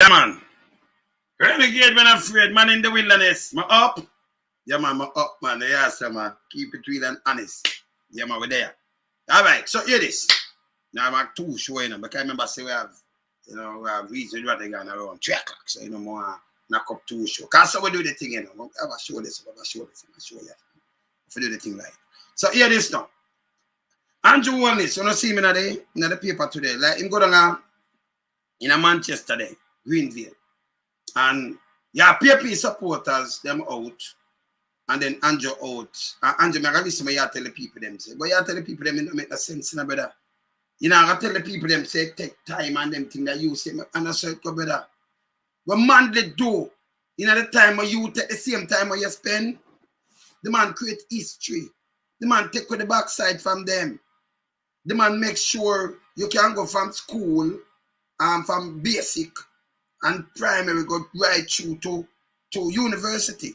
Yeah, man. Renegade when I'm afraid, man, in the wilderness. I'm up. Yeah, man, I'm up, man. Yeah, sir, man. Keep it real and honest. Yeah, man, we're there. All right, so here this. Now, I'm too sure, you know, because I remember say we have, you know, we have reason rather than around 3 o'clock. So, you know, more knock up 2 show. Because so we do the thing, you know. I'm going to show this, I'm going to show this, I'm going to show you. If we do the thing right. So, here this now. Andrew Holness, you know, see me in the paper today. Like, him go down in a Manchester day, Greenvale. And yeah, PNP supporters, them out. And then Andrew out. And Andrew, I listen to you tell the people them say, but you tell the people them it don't make no sense, you know, brother. You know, I tell the people them say take time and them thing that you say, and I say, go brother. What man they do, you know, the time where you take the same time where you spend, the man create history. The man take with the backside from them. The man make sure you can go from school and from basic and primary go right through to university.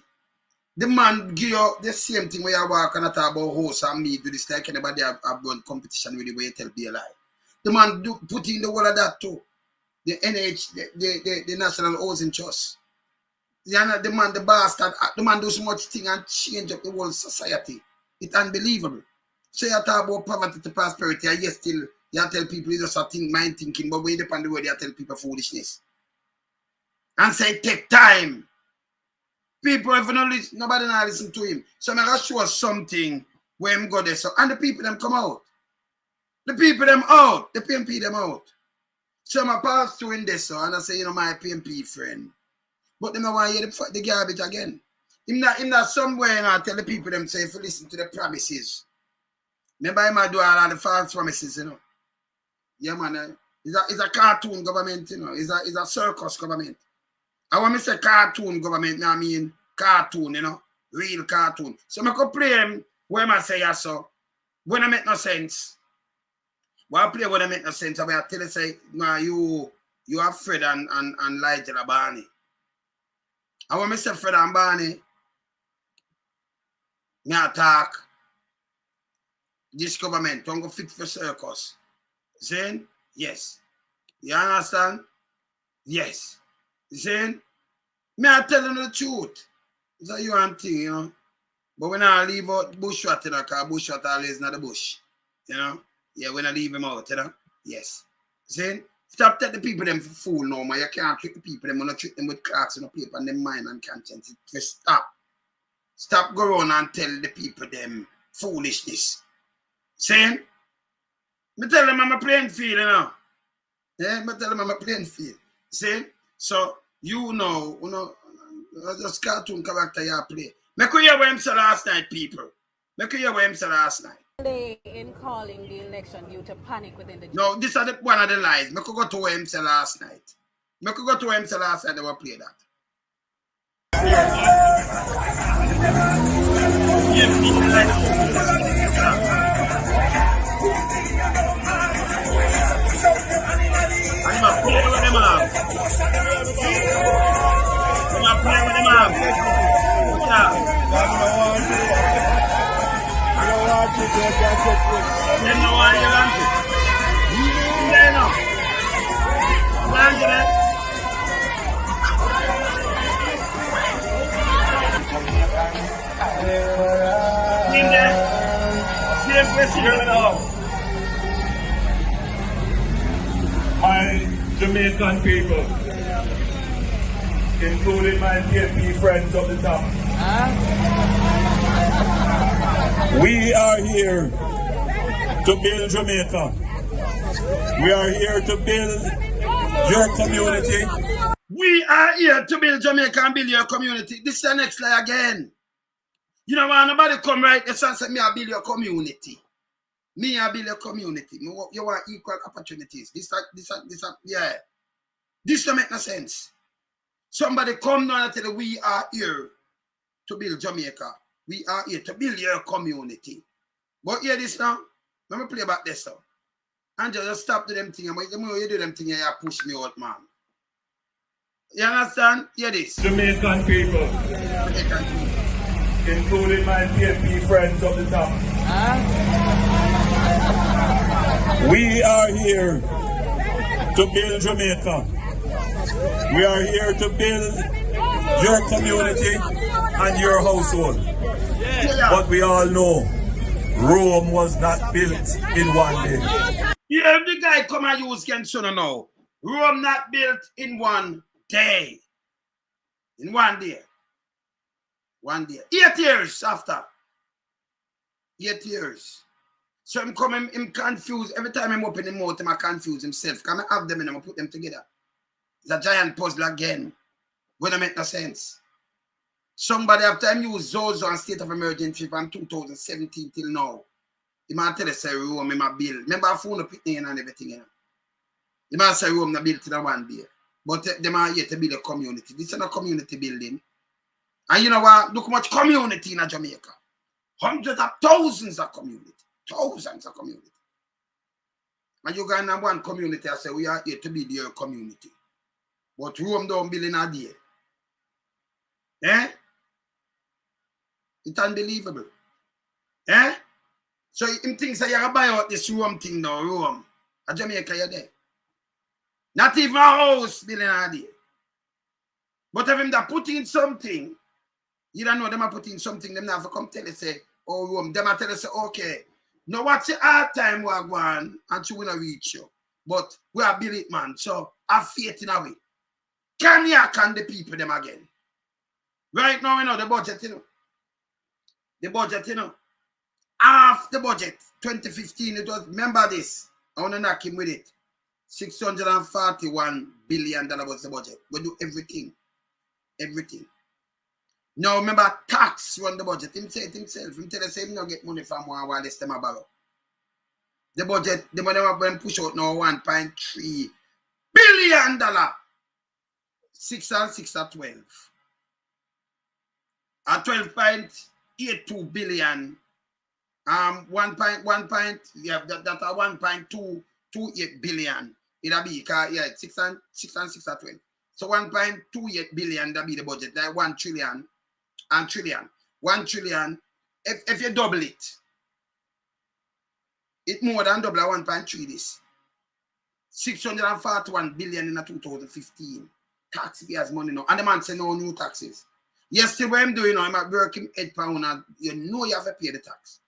The man give you the same thing where you walk and talk about horse and me do this like anybody have done competition with the way you tell be alive. The man do put in the whole of that too. The the National Housing Trust. The man, the bastard, the man do so much thing and change up the whole society. It's unbelievable. So you talk about poverty to prosperity and you still you tell people you just think mind thinking, but when you depend on the word you tell people foolishness. And say take time. People, if not listen, nobody not listen to him. So I'm going to show us something where him go there. So, and the people them come out. The people them out. The PNP them out. So I'm pass through in this, so, and I say, you know, my PNP friend. But them don't want to hear the garbage again. Him not somewhere, you know, tell the people them say, if you listen to the promises. Remember him do all of the false promises, you know. Yeah, man. It's a cartoon government, you know. It's a circus government. I want to say cartoon government, I mean cartoon, you know, real cartoon. So I could play him where I say yes, so when I make no sense. When I play when I make no sense, I tell you say, no, you have Fred and Elijah Barney. I want to say Fred and Barney, me attack this government, don't go fit for circus. Saying, yes. You understand? Yes. Saying, me I tell you the truth. It's a you and thing, you know. But when I leave out bushrat, you know, because bushrat always not the bush. You know? Yeah, when I leave him out, you know. Yes. Saying, stop telling the people them for fool no more. You can't trick the people them, you know, treat them with clocks and paper and them mind and conscience. Just stop. Stop go around and tell the people them foolishness. Saying, me tell them I'm a playing field, you know. Yeah, me tell them I'm a playing field. Saying, so you know, just cartoon character you play. Make you hear what him said last night, people. Make you hear what him said last night. They in calling the election due to panic within the... No, this is one of the lies. Make you go to what him said last night. Make you go to what him said last night, they will play that. I'm a play with them up. I'm a play with them up. They know why you want it. They know. Want it? In there. Same question here now. My Jamaican people, including my PNP friends of the top. We are here to build Jamaica. We are here to build your community. We are here to build Jamaica and build your community. This is the next lie again. You know why nobody come right the sun say me I build your community. Me I build your community. You want equal opportunities. This yeah. This don't make no sense. Somebody come down and tell you we are here to build Jamaica. We are here to build your community. But hear this now. Let me play back this now. And just stop to them things. The more you do them things, you push me out, man. You understand? Hear this. Jamaican people. Including my PNP friends of the top. We are here to build Jamaica. We are here to build your community and your household. But we all know Rome was not built in one day. Yeah, the guy come and use Kenshona now. Rome not built in one day. In one day. 1 day. 8 years after. 8 years. So I'm coming, I'm confused. Every time I'm open the mouth, I'm confused himself. Can I have them and I'm put them together? It's a giant puzzle again. When I make no sense. Somebody after I use Zozo and state of emergency from 2017 till now. He might tell us say Rome in my bill. Remember I phone up in and everything. You know? He might say Rome not built in 1 day. But they might yet to build a community. This is not a community building. And you know what? Look how much community in Jamaica. Hundreds of thousands of community. Thousands of community. And you got in one community and say we are here to build your community. But Rome don't build in a day. Eh? It's unbelievable. Eh? So him thinks that you're buy out this Rome thing now, Rome. At Jamaica you're there. Not even a house building a day. But if him that put in something, you don't know them are putting something, them never come tell you say, oh Rome, them are tell you say, okay. Now what's the hard time we are going and she will not reach you. But we are build it, man. So have faith in a way. Can the people them again? Right now, you know, the budget, you know. The budget, you know. Half the budget, 2015, it was, remember this. I want to knock him with it. $641 billion was the budget. We do everything. Everything. Now remember, tax run the budget. Him say it himself. Him tell us him not get money from one while they stem a borrow. The budget, the money when push out now $1.3 billion. 6 and 6 are 12. At 12.82 billion. 1.228 billion. It'll be yeah, 6 and 6 are 12. So 1.28 billion that be the budget. Like 1 trillion and trillion. 1 trillion. If you double it, it more than double 1.3 this. 641 billion in 2015. Taxpayers money now. And the man say no new taxes. Yes, still what I'm doing now, I'm working £8 and you know you have to pay the tax.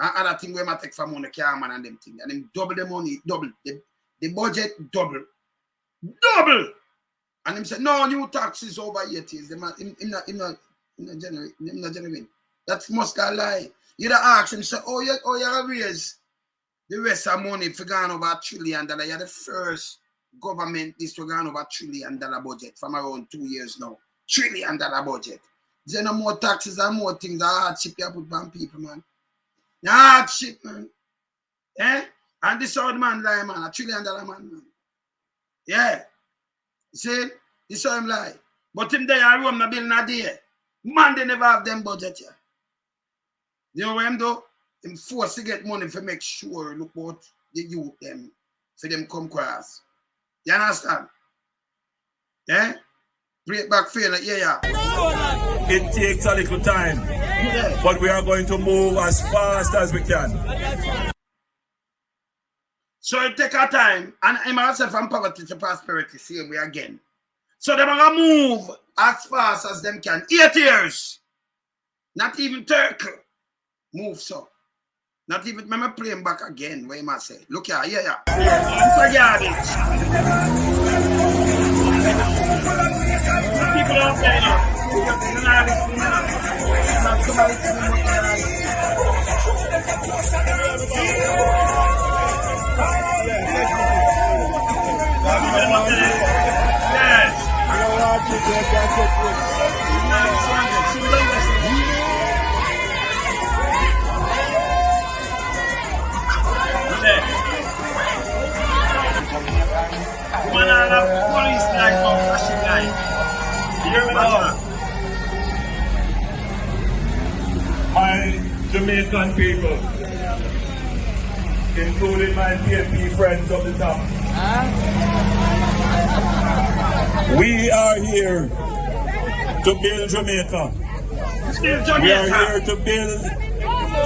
And other thing where I take from money, man and them things. And them double the money, double. The budget double. Double! And them say, no new taxes over 8 years. Him not generating. That must a lie. You don't ask him, say, oh, you raise the rest of money for going over $1 trillion. You're the first government this to go over $1 trillion budget from around 2 years now. $1 trillion budget. There's no more taxes and more things. Hardship you put on people, man. Hardship, man. Eh? And this old man lie, man. $1 trillion man. Yeah. See? This how him lie. But him there at Rome, the bill not there. Man, they never have them budget here. You know what him do? Him forced to get money for make sure look what the youth them for them come across. You understand? Yeah? Break back fail, yeah. It takes a little time, but we are going to move as fast as we can. So it take our time, and I'm also from poverty to prosperity, same way again. So they're going to move as fast as them can. 8 years. Not even Turkey. Move so. Not even, remember playing back again, what you must say. Look here, yeah. Look at yardage. People out there, My Jamaican people, including my PNP friends of the top, we are here to build Jamaica. We are here to build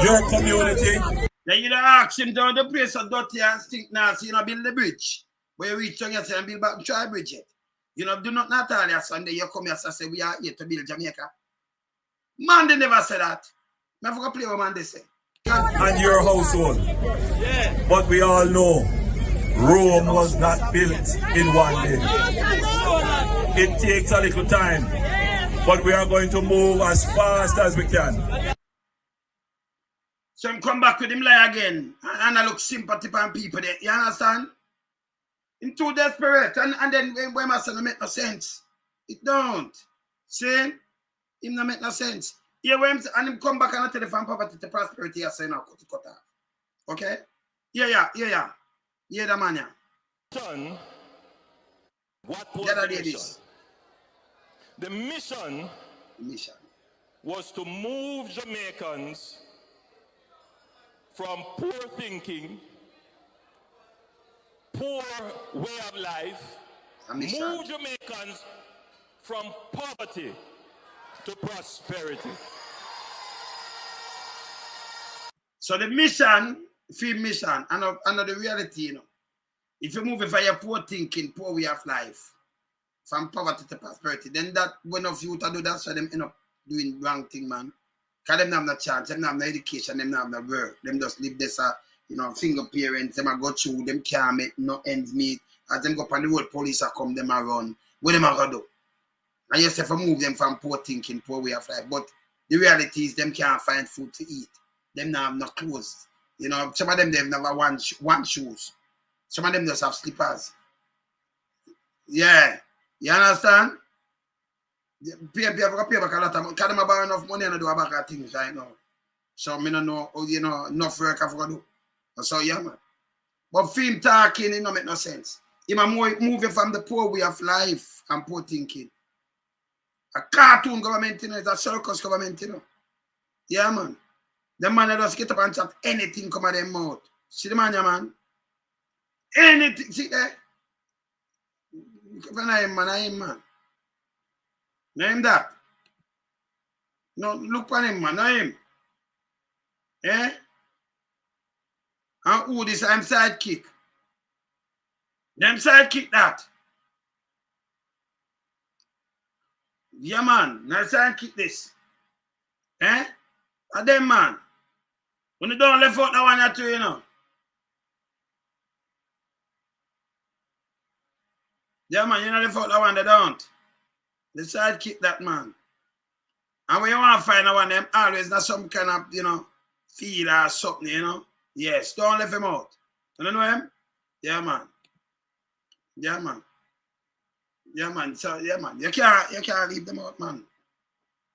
your community. Then you don't ask him down the place of dirty and stink now, so you know build the bridge. Where you reach on yourself and build back and try bridge it. You know, do not all your Sunday, you come here and say, we are here to build Jamaica. Man, they never say that. Never go play what man they say. And your household. But we all know Rome was not built in one day. It takes a little time, but we are going to move as fast as we can. So I'm come back with him lie again, and I look sympathy on people there. You understand? I'm too desperate, and then when I say no make no sense, it don't. See? It no make no sense. Yeah, when and him come back and I tell the from poverty to prosperity, I say no, cut off. Okay? Yeah. Yeah, the man, yeah. Son, what was Yeah, the mission? this. The mission was to move Jamaicans from poor thinking, poor way of life, move Jamaicans from poverty to prosperity. So the mission, and the reality, you know, if you move it from your poor thinking, poor way of life, from poverty to prosperity, then that when of you to do that, so them end up doing wrong thing, man. Because them have no chance, them have no education, them have no work, them just live this, single parents, them go through, them can't make no ends meet. As them go up on the road, police are come, them a run. What them a go do? And you say to move them from poor thinking, poor way of life. But the reality is them can't find food to eat. Them now have no clothes. You know, some of them they've never one shoes. Some of them just have slippers. You understand? PNP have got pay back a lot of money. Because them borrow enough money and do about things right now. So I don't know, enough work I've got to do. So yeah, man. But film talking, it don't make no sense. He moving from the poor way of life and poor thinking. A cartoon government, it's a circus government, Yeah, man. The man that just get up and chat anything come out of their mouth. See the man, yeah, man? Anything, see there? Name, man. Name that. No, look for him, man. Name. Eh? And who this I'm sidekick? Them sidekick that. Yeah, man. Now sidekick this. Eh? And them, man. When you don't left out that one or two, you know. Yeah, man, you know left out that one, they don't. They sidekick that, man. And when you want to find that one, them always not some kind of, feel or something, Yes, don't leave him out. You know him? Yeah, man. Yeah, man. Yeah, man. So, yeah, man. You can't leave them out, man.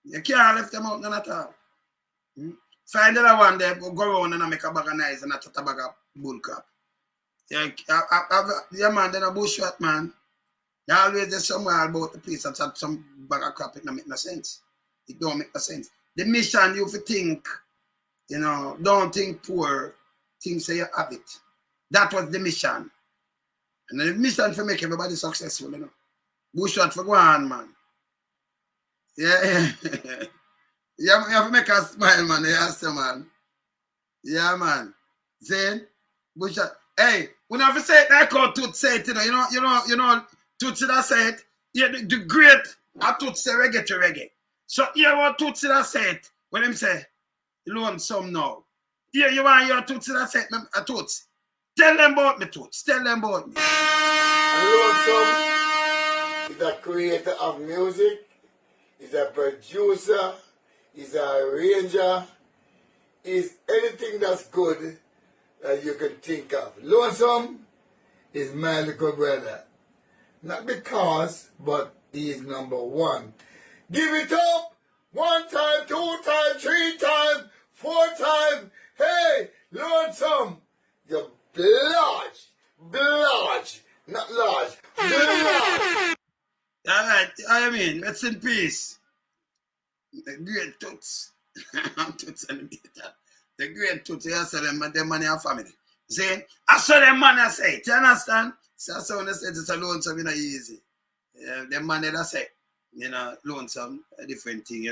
You can't leave them out, none at all. Find the other one there, go around and make a bag of nice and a bag of bull crap. Yeah, man, then a bushwhack, man. You always there's somewhere about the place that have some bag of crap, it don't make no sense. It don't make no sense. The mission, you think, don't think poor, think say you have it. That was the mission. And the mission for make everybody successful, Bushwhack for go on, man. Yeah. You have to make us smile, man. Yes, man. Yeah, man. Then, Bushwhack. Hey, when I say it like how Toots say it, you know, Toots that say it. Yeah, the great Toots say reggae to reggae. So here what Toots that say it when him say, lonesome now. Here you want your Toots that say it, Toots. Tell them about me, Toots. Tell them about me. Lonesome is a creator of music. He's a producer. He's a arranger. He's anything that's good that you can think of. Lonesome is my little brother. Not because, but he is number one. Give it up! 1 time, 2 time, 3 time, 4 time. Hey, Lonesome, you're large, not large, large. All right, I mean, rest in peace. The great Toots. Toots and the great Toots, you say them money and family. See, I saw them man I say it, you understand? So I saw when they say it's a lonesome, easy. Them man that say, lonesome, a different thing,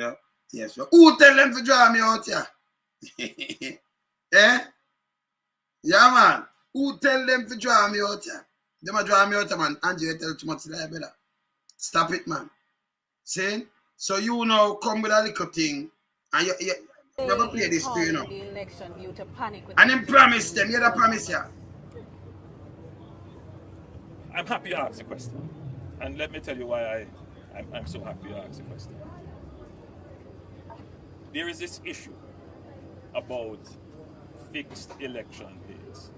Yes. But who tell them to draw me out here? Eh? Yeah, man. Who tell them to draw me out here? Them a draw me out, man. Andrew, you tell too much lie, brother. Stop it, man. See? So you know, come with a little thing, and you never play this to, you know. The election due to panic And then promise them, you don't promise ya. I'm happy you asked the question. And let me tell you why I'm so happy you asked the question. There is this issue about fixed election dates.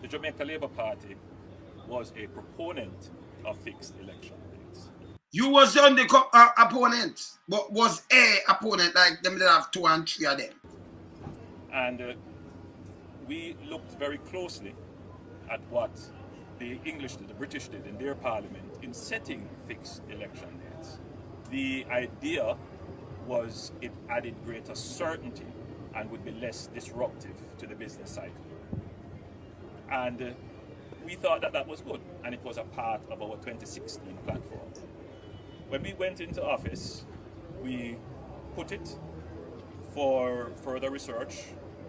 The Jamaica Labour Party was a proponent of fixed election dates. You was on the opponent, but was a opponent like them that have 2 and 3 of them. And we looked very closely at what the English did, the British did in their parliament in setting fixed election dates. The idea was it added greater certainty and would be less disruptive to the business cycle. And we thought that that was good, and it was a part of our 2016 platform. When we went into office, we put it for further research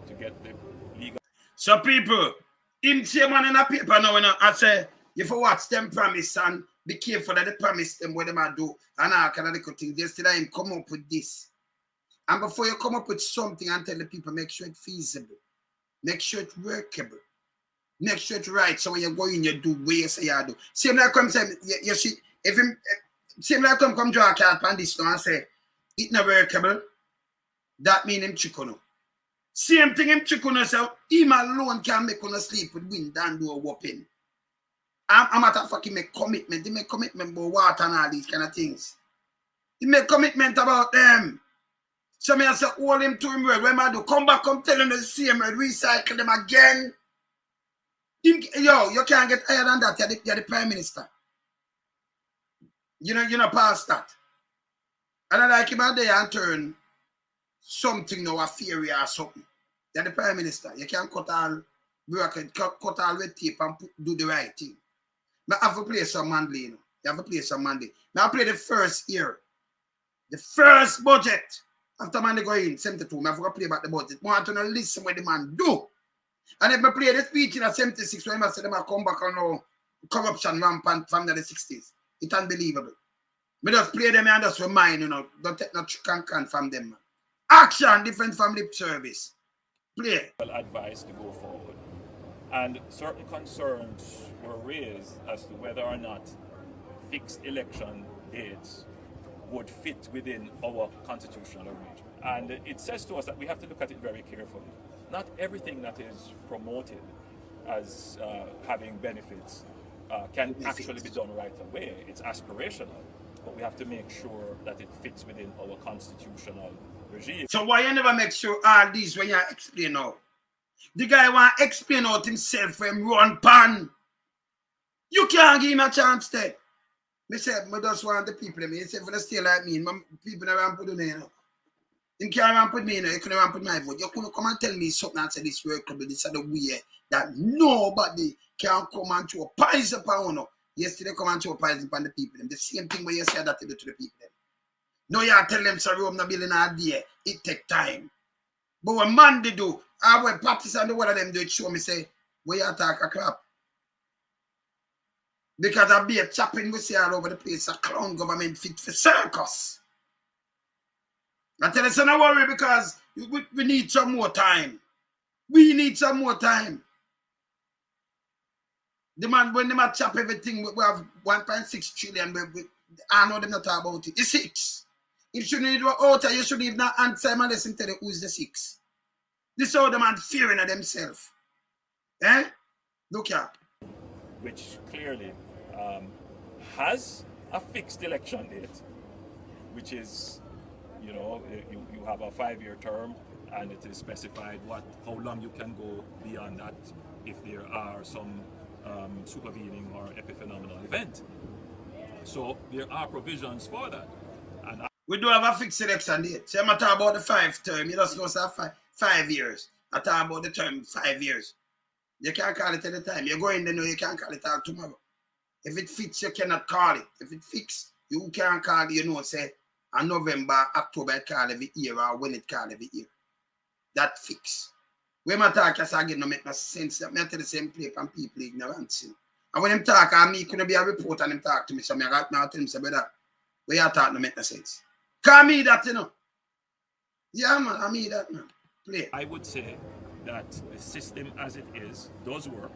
to get the legal. So people, him say man in a paper now, I say, if you watch them promise and be careful that they promise them what they might do and all kind of little things. Yesterday him come up with this. And before you come up with something and tell the people, make sure it's feasible. Make sure it's workable. Make sure it's right. So when you go in, you do what you say you do. Same like come say, you see, if him, same like come draw a card on this now and say, it's not workable, that mean him chicken. Same thing him chicken say, him alone can make you sleep with wind and do a whooping. I'm at a fucking make commitment. He make commitment about water and all these kind of things. He make commitment about them. So me I say, hold him to him word. When I do, come back, come tell him the same word, recycle them again. Yo, you can't get higher than that. You're the Prime Minister. You know past that. And I like him out there and turn something now a theory or something. You're the Prime Minister. You can't cut all red tape and do the right thing. I have to play some Monday, you know. You have to play some Monday. Now I play the first year. The first budget. After Monday go in, 72, I have to play about the budget. I want to listen what the man do. And if I play the speech in 76, when I say them come back on no corruption rampant from the 60s, it's unbelievable. I just play them and just remind, you know, don't take no can from them. Man. Action, different from lip service. Play. Advice to go forward. And certain concerns were raised as to whether or not fixed election dates would fit within our constitutional arrangement. And it says to us that we have to look at it very carefully. Not everything that is promoted as having benefits can actually be done right away. It's aspirational, but we have to make sure that it fits within our constitutional regime. So why you never make sure all these when you explain out? The guy want to explain out himself when run pan. You can't give him a chance there. I said, I just want the people. I said, for the stay like me, people never put me, you know. You can't put me, you know. You couldn't put my vote. You couldn't come and tell me something and say this workable. This is the way that nobody can come and throw a pies upon you know. Yesterday, come and throw a pies upon the people. The same thing when you say that to the people. No, you tell them, sorry, I'm not building a day. It take time. But when man they do, I will practice and do what of them do it show me say, where you talk a crap. Because I be a chopping we see all over the place, a clown government fit for circus. I tell you, so no worry because we need some more time. We need some more time. The man, when they might chop everything, we have 1.6 trillion. I know them not talk about it. It's 6. If you need to out, you should even not answer my lesson tell you who's the 6. This is how the man fearing of themselves. Eh? Look here. Which clearly has a fixed election date, which is, you know, you have a 5-year term, and it is specified how long you can go beyond that if there are some supervening or epiphenomenal event. So there are provisions for that. And we do have a fixed election date. So I'm not talking about the 5 term. You just know say 5 years. I talk about the term 5 years. You can't call it any time. You go in there now, you can't call it all tomorrow. If it fits, you cannot call it. If it fits, you can't call it, you know, say, in November, October, it call every year, or when it call every year. That fix. When I talk, I say, again, no make no sense. That I tell the same play from people ignorance. And when him talk, and me couldn't be a reporter, and him talk to me, so I got now tell him, say, brother, where you talk no make no sense. Call me that, you know. Yeah, man, I mean that, man. Play. I would say that the system as it is does work.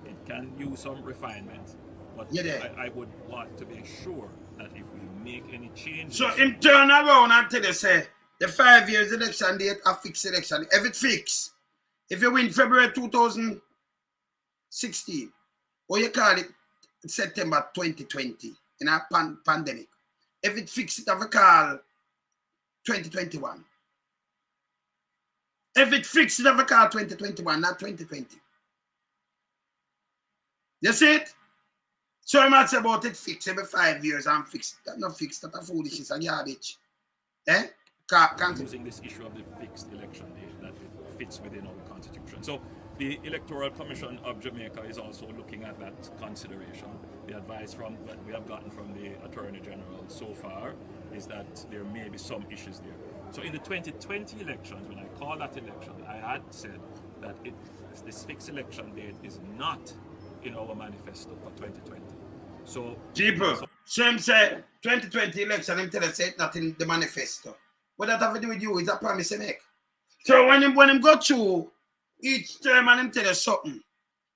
It can use some refinement, but I would want to make sure that if we make any changes... So him turn around and tell you, say, the 5 years election date, a fixed election. If it fix, if you win February 2016, or you call it September 2020, in a pandemic, if it fix it, have a call 2021. If it fix it, have a call 2021, not 2020. You see it? So I might say about it fixed every 5 years and fixed. That's not fixed, that's a foolishness and garbage. Eh? Using this issue of the fixed election date, that it fits within our constitution. So the Electoral Commission of Jamaica is also looking at that consideration. The advice from that we have gotten from the Attorney General so far is that there may be some issues there. So in the 2020 elections, when I called that election, I had said that this fixed election date is not in our manifesto for 2020. So, Same say 2020 election, him tell us say it's not in the manifesto. What that have to do with you is a promise he make. So when him go through each term and him tell us something,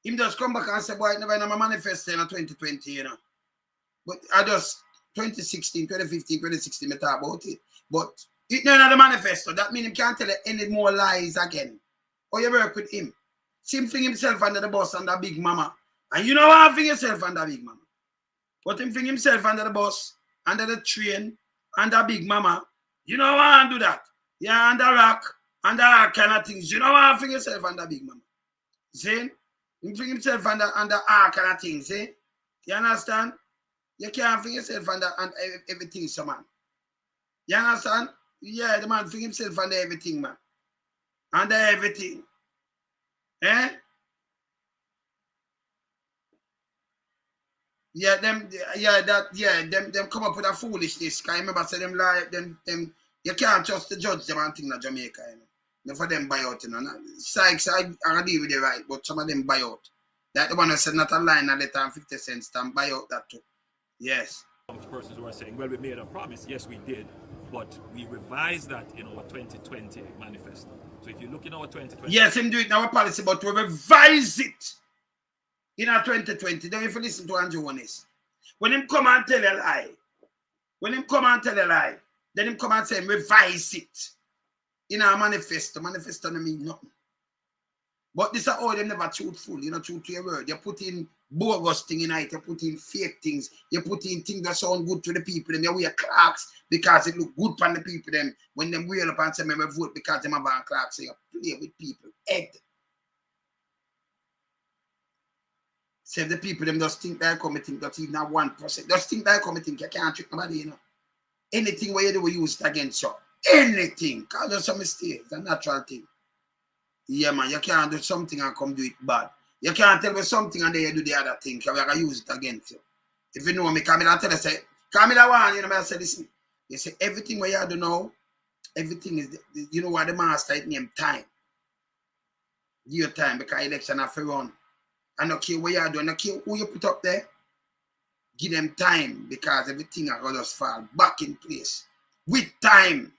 him just come back and say, boy, it never in my manifesto in 2020, you know. But I just 2016, 2015, 2016, I talk about it. But it not in the manifesto. That means him can't tell you any more lies again. Or you work with him. Same thing himself under the bus under Big Mama. And you know what I think himself under Big Mama. But him think himself under the bus, under the train, under Big Mama. You know why I do that? Yeah, under rock, under all kind of things. You know why I think himself under Big Mama. See? He think himself under all kind of things, see? You understand? You can't think yourself under everything, so man. You understand? Yeah, the man think himself under everything, man. Under everything. Eh? Yeah, them come up with a foolishness. Cause I remember say them lie, them you can't trust the judge them and thing in Jamaica, you know. None for them buy out, you know. Sykes, I deal with it right, but some of them buy out. That the one that said not a line and let 50 cents and buy out that too. Yes. Some persons who are saying, well, we made a promise. Yes, we did, but we revised that in our 2020 manifesto. So if you look in our 2020... Yes, him do it in our policy, but we revise it in our 2020. Then if you listen to Andrew Holness, when him come and tell a lie, then him come and say, revise it in our manifesto. Manifesto don't mean nothing. But this is all them never truthful, you know, true to your word. You put in bogus thing in it, you put in fake things, you put in things that sound good to the people, them you wear clocks because it look good for the people, them when them wear up and say, me vote because them have on clocks, so you play with people. Head. Say the people, them just think they come and think that even 1%. Just think they come and think you can't trick nobody, you know. Anything where you do, we use it against you. Anything. Because there's some mistakes, it's a natural thing. Yeah, man, you can't do something and come do it bad. You can't tell me something and then you do the other thing because we're going to use it against you. If you know me, come in and tell you, say, come in that one, you know, I say, listen, you say, everything where you do now, everything is, you know what the master is named time. Your time, because election have to run. I don't care what you do, I don't care who you put up there. Give them time because everything are going to just fall back in place. With time,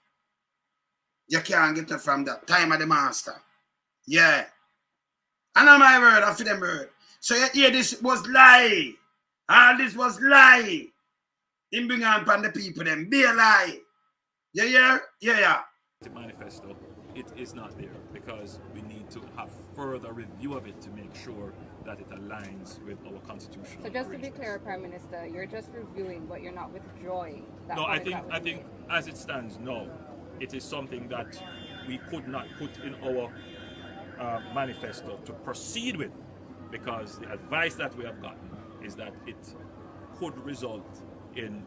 you can't get it from that time of the master. Yeah. And on my word, after them word. So you hear this was lie. All this was lie. Him bring on upon the people them. Be a lie. Yeah, yeah, yeah, yeah. The manifesto, it is not there because we need to have further review of it to make sure that it aligns with our constitutional. So just to be clear, Prime Minister, you're just reviewing, but you're not withdrawing. That no, I think as it stands, no. It is something that we could not put in our manifesto to proceed with because the advice that we have gotten is that it could result in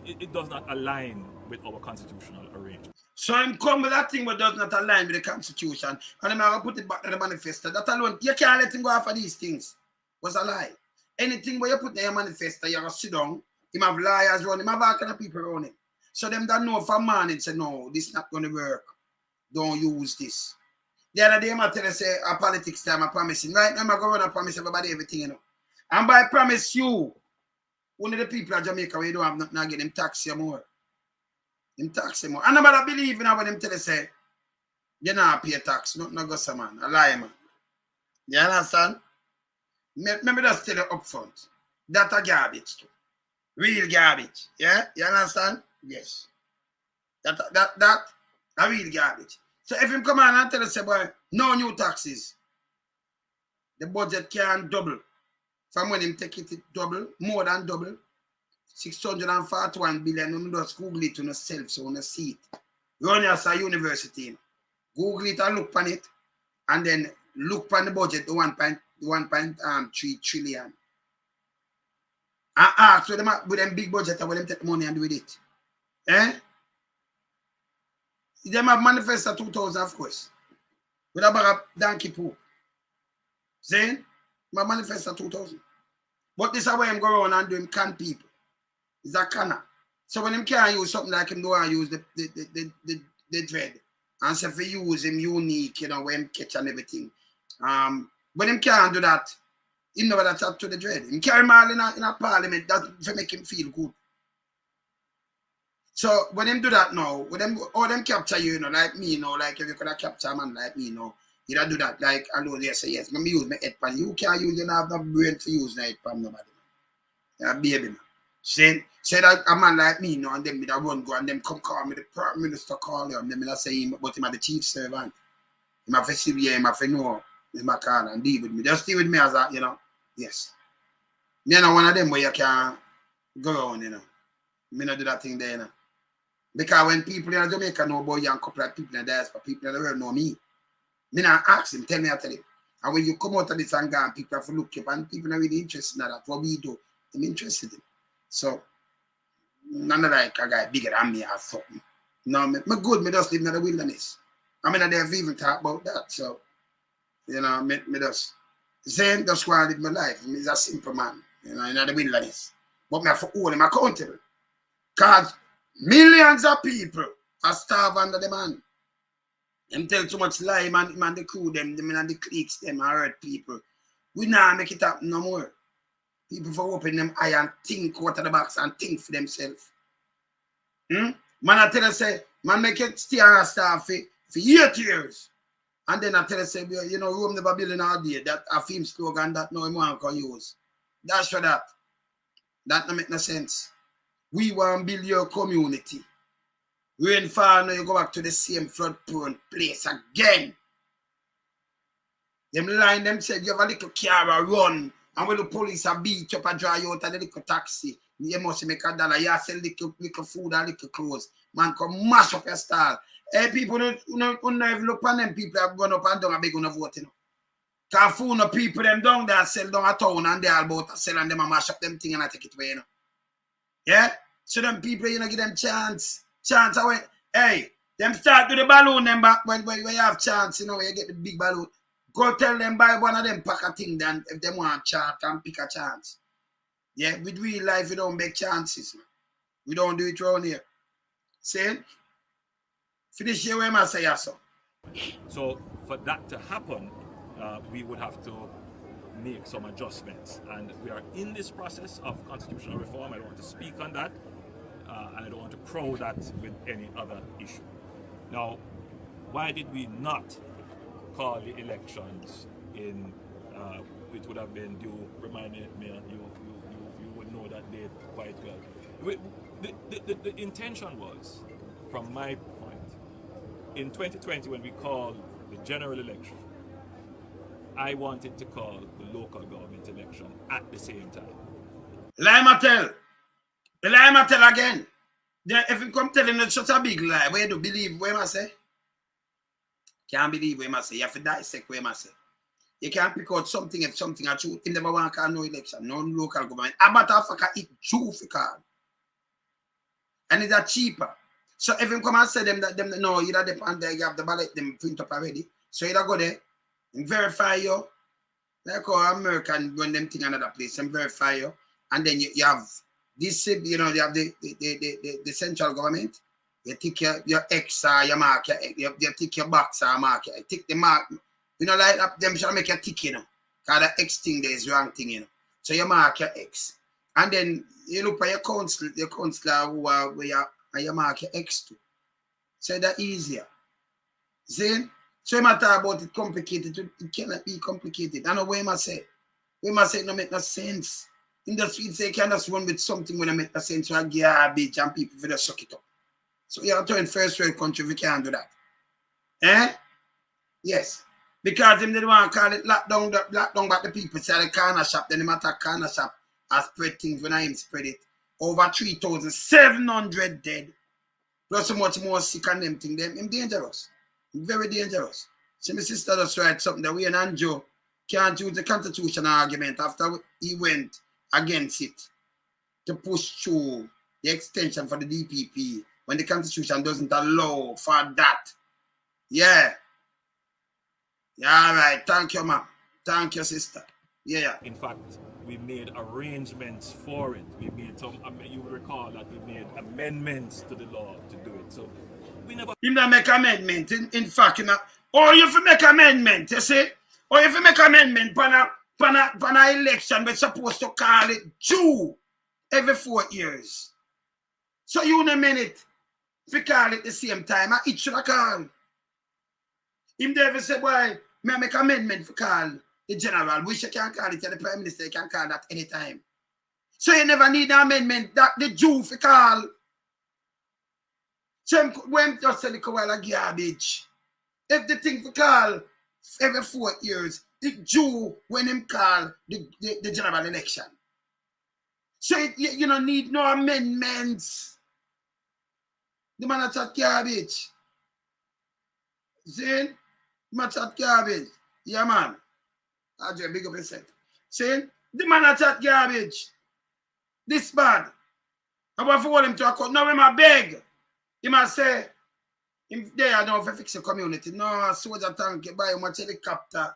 it does not align with our constitutional arrangement. So I'm come with that thing that does not align with the constitution and I'm going to put it back in the manifesto. That alone, you can't let him go after these things. Was a lie. Anything where you put in your manifesto, you're going to sit down, him have liars around him, have all kind of people around him. So them that know from morning say, no, this is not going to work. Don't use this. The other day, I tell you, say, a politics time, I'm promising. Right now, I'm going to promise everybody everything, you know. And by promise you, one of the people at Jamaica where you don't have nothing again, them tax you more. Them tax you more. And nobody believe in what them tell you say, you not pay tax, nothing no go some man. A lie, man. You understand? Let me just tell you up front. That's a garbage too. Real garbage. Yeah? You understand? Yes. That a real garbage. So if him come on and tell us, boy, no new taxes, the budget can double. From when him take it double, more than double, 641 billion, you just Google it on yourself so you see it. Run as a university. Google it and look on it, and then look on the budget, the 1.3 trillion. And ask with them big budget and with them take the money and do with it. Eh? Them have manifesto 2000, of course. With a bag of donkey poo. Saying? My manifesto 2000. But this is why I'm going around and doing can people. It's a canner. So when him can't use something like him, do I use the dread. And so if he use him unique, you know, when him catch and everything. When him can't do that, he never that up to the dread. Him carry him all in a parliament, that to make him feel good. So when him do that now, when them all them capture you, you know, like me, you know, like if you could have capture a man like me, you know, you don't do that like alone, you say yes, let me use my head pan. You can't use, you don't have no brain to use my head pan nobody. You're a baby man. Say that a man like me, you know, and then me that run go and them come call me, the Prime Minister call you, and then me that say him, but him are the chief servant. Him have to see him have to know him a call and deal with me. Just deal with me as a, you know, yes. Me know one of them where you can go on, you know. Me not do that thing there, you know. Because when people in Jamaica know about young couple of people in the diaspora, people in the world know me. Me not ask him, tell me, I tell him. And when you come out of this and go, people have to look up and people are really interested in that. What we do, I'm interested in. So, none of like a guy bigger than me or something. No, me good, me just live in the wilderness. I mean, I never even talk about that. So, you know, me just saying, just want to live my life. I'm a simple man, you know, in the wilderness. But me have to hold him accountable. Because millions of people are starved under the man. Them tell too much lie, man the crew, them and the cliques, them and hurt people. We now make it happen no more. People for open them eye and think out of the box and think for themselves. Man, I tell you, say, man, make it stay on a staff for 8 years. And then I tell you, say, you know, Rome never building all day. That a film slogan that no one can use. That's for that. That don't make no sense. We want to build your community. Rain fall, now you go back to the same flood-prone place again. Them line them said you have a little car run, and when the police are beat up and dry out of the little taxi, you must make $1. You sell little food and little clothes. Man, come mash up your stall. Hey, people don't even look on them. People have gone up and down and beg on the vote, you know. Because food no people them down there sell down a town and they all about to sell and them and mash up them thing and I take it away, you know. Yeah? So them people, you know, give them chance. Chance away. Hey, them start to the balloon them back when you have chance, you know, when you get the big balloon. Go tell them buy one of them pack a thing then if they want chart and pick a chance. Yeah, with real life we don't make chances, man. We don't do it around here. See? Finish here where I say yes, So for that to happen, we would have to make some adjustments, and we are in this process of constitutional reform. I don't want to speak on that, and I don't want to crow that with any other issue. Now, why did we not call the elections in, it would have been due, reminded me, you would know that date quite well. The intention was, from my point, in 2020 when we called the general election, I wanted to call the local government election at the same time. Lie tell again. If you come telling us such a big lie, where do believe what I say? Can't believe what I say. You have to dissect what I say. You can't pick out something if something are true. If never want to call no election, no local government. About Africa, it's true for call. And it's a cheaper. So if you come and say them that them no, you don't depend there, you have the ballot, them print up already. So you don't go there and verify you. Like how American run them thing another place and verify you. And then you have this, you know, you have the central government. You take your X or your mark, you take your box or mark, you take the mark. You know, like them should make a tick, you know. Because the X thing there is wrong thing, you know. So you mark your X. And then you look at your counselor who are where you mark your X too. So that's easier. See? So you might talk about it complicated. It cannot be complicated. I know what you must say. We must say it don't make no sense. In the street, say you can't just run with something when it make no sense. So I garbage and people for the suck it up. So you have to in first world country if you can't do that. Eh? Yes. Because them they want to call it lockdown back the people say the corner shop, then they attack corner shop and spread things when I am spread it. Over 3,700 dead. Plus so much more sick and them thing. Them dangerous. Very dangerous. So my sister just write something that we and Anjo can't use the constitutional argument after he went against it to push through the extension for the DPP when the constitution doesn't allow for that. Yeah. Yeah, all right. Thank you, ma'am. Thank you, sister. Yeah. In fact, we made arrangements for it. We made some, you recall that we made amendments to the law to do it. So we never... You don't make amendment. In fact, you know, or if you make amendment, you see? Or if you make amendment for an election, we're supposed to call it due every 4 years. So you in a minute, if you call it the same time, it should have called. Him never say, why, may I make amendment for call the general, which you can call it, and the prime minister can call that anytime. So you never need an amendment that the due for call. So when just a little while of garbage. If the thing for call every 4 years, it due when him call the general election. So you don't need no amendments. The man chat garbage. See? The man chat garbage. Yeah, man. I'll do a big up yourself. See? The man chat garbage. This bad. I want to hold him to a court. Now, him a beg. He must say, him there now for fix the community. No, a soldier tank, you buy him a helicopter.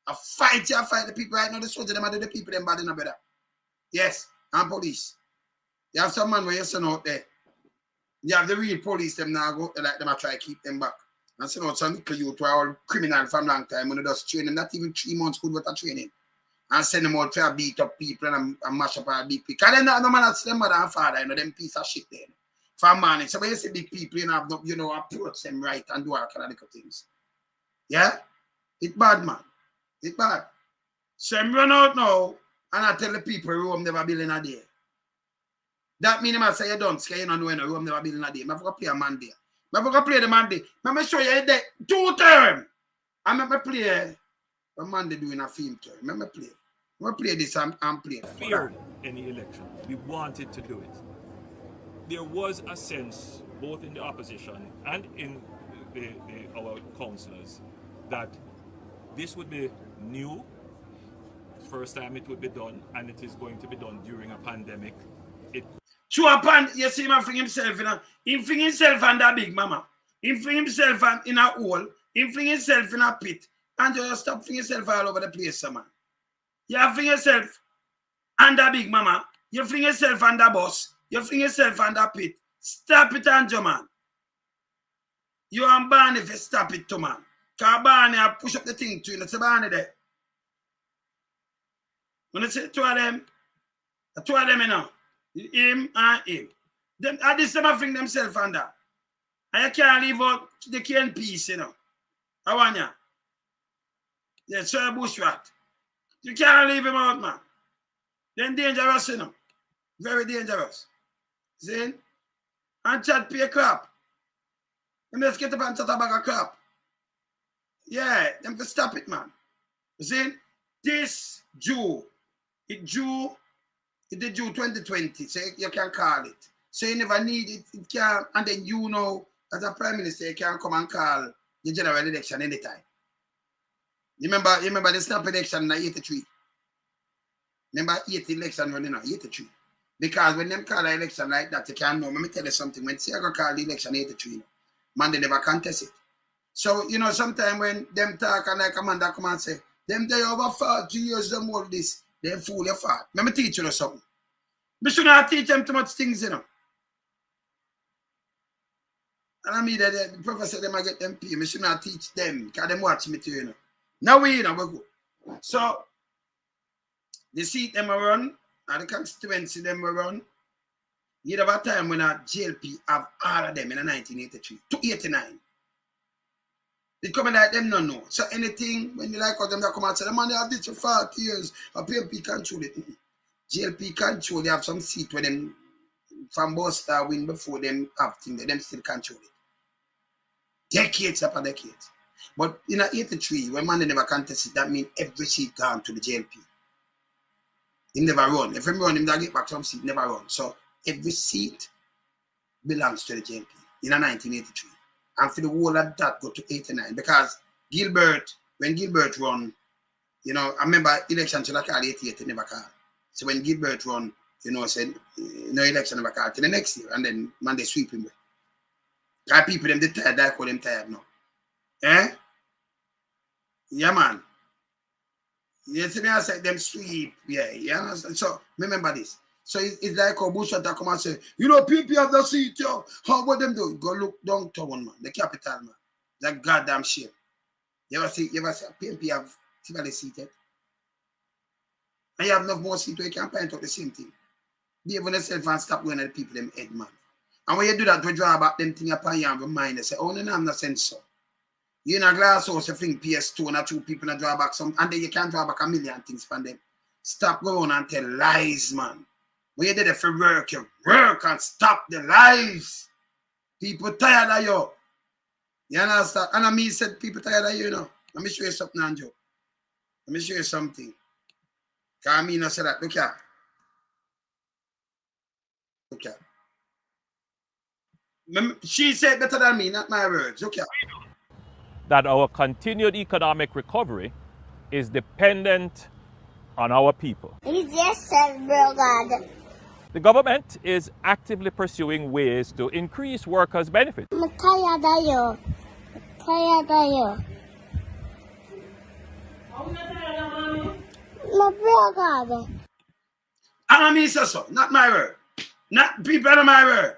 A fight the people right now. The soldier, them are the people, them bad in a better. Yes, and police. You have some man where you send out there. You have the real police, them now go like them, I try to keep them back. And send out some little youth who are all criminal from long time when they just train them, not even 3 months good with a training. And send them out to beat up people and mash up our big people. Because then no man that's them mother and father, you know, them piece of shit there. For money. So when you see big people, you know, approach them right and do all kind of little things. Yeah? It's bad, man. It's bad. So I'm run out now and I tell the people Rome never build in a day. That means I say you don't scare, you don't know Rome never build in a day. I'm going to play a man day. I'm going to play the man day. I'm going to show you that 2 term. I'm going to play a man day doing a film term. I'm going to play this and play it. Feared any election. We wanted to do it. There was a sense, both in the opposition and in our councillors, that this would be new. First time it would be done, and it is going to be done during a pandemic. You see him fling himself in he fling himself under big mama. He fling himself in a hole. He fling himself in a pit. And you stop flinging yourself all over the place, man. You fling yourself under big mama. You fling yourself under bus. You fling yourself under pit. Stop it, Anjo, man. You and Barney if you stop it too, man. Because Barney I push up the thing to you. It's a Barney there. When you say 2 of them, you know. Him and him. Them, at this time, I fling themselves under. And you can't leave out the KNP, you know. I want you. Yeah, Sir Bushrat. You can't leave him out, man. Then dangerous, you know. Very dangerous. See? And chat pay crap. Them just get up and chat a bag of crap. Yeah, them to stop it, man. You see? This Jew, it Jew 2020, so you can call it. So you never need it, it can, and then you know, as a prime minister, you can come and call the general election anytime. You remember the snap election in 83? Remember 80 election running on 83? Because when them call an election like that, you can't know. Let me tell you something. When Sierra call the election 83, man, they never contest it. So, you know, sometimes when them talk and like a man that come and say, them they over 40 years, them all this, they fool your fart. Let me teach you something. We should not teach them too much things, you know. And I mean that the professor them I get them pay. We should not teach them because them watch me too, you know. Now we, you know, we go. So, The seat them will run, and the constituency them will run. You have a time when a JLP have all of them in 1983 to 89. They come like them no know. So anything, when you like how them that come out say, the man they have this for 40 years, a PNP control it. JLP control, they have some seat where them from Buster win before them have things, them still control it. Decades after decades. But in 83, when man they never contested, that means every seat gone to the JLP. He never run. If him run, him that get back some seat, never run. So every seat belongs to the JLP in 1983. And for the whole of that go to 89. Because Gilbert, when Gilbert run, you know, I remember election to like 88, never called. So when Gilbert run, you know, said, no election never called to the next year. And then man, they sweep him. Because people, them, they tired, I call them tired now. Eh? Yeah, man. You see me, I said them sweep. Yeah, you understand? So remember this. So it's like a bullshit that come and say, you know, people have the seat, yo. How what them do? Go look downtown, man. The capital, man. That goddamn shit. You ever see PNP have typically seated? And you have enough more seat where you can point out the same thing. Behave on yourself and stop going at the people them head, man. And when you do that, we draw back them thing upon you and remind you, say, oh, no, I'm not saying so. You in a glass house, you think PS2 and 2 people and draw back some, and then you can draw back a million things from them. Stop going and tell lies, man. When you did it for work, you work and stop the lies. People tired of you. You understand? And I mean, said people tired of you, you know. Let me show you something, Anjo. Let me show you something. Because I mean, I said that. Look here. Look here. She said better than me, not my words. Look here. That our continued economic recovery is dependent on our people. He just said, bro, God. The government is actively pursuing ways to increase workers' benefits. I'm tired of you. Tired of you. My bro, God. And me say so, not my word. Not people of my word.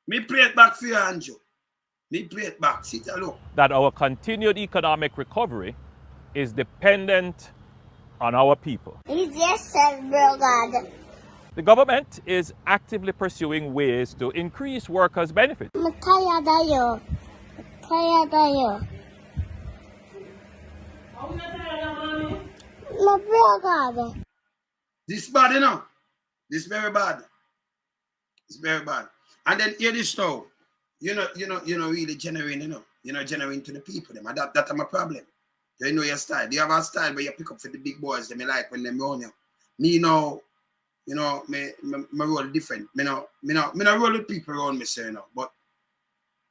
Me play it back for you, Anjo. Me play it back. Sit and look. That our continued economic recovery is dependent on our people. He just said, bro, God. The government is actively pursuing ways to increase workers' benefits. I'm tired of you. Tired of you. My bro, God. This bad, you know. This very bad. It's very bad. And then hear this now. You know, really genuine, you know. You know, genuine to the people. Them. And that's my problem. You know your style. You have a style where you pick up for the big boys. They like when they run you. Me know, you know, me roll different. Me no roll with people around me, say, you know. But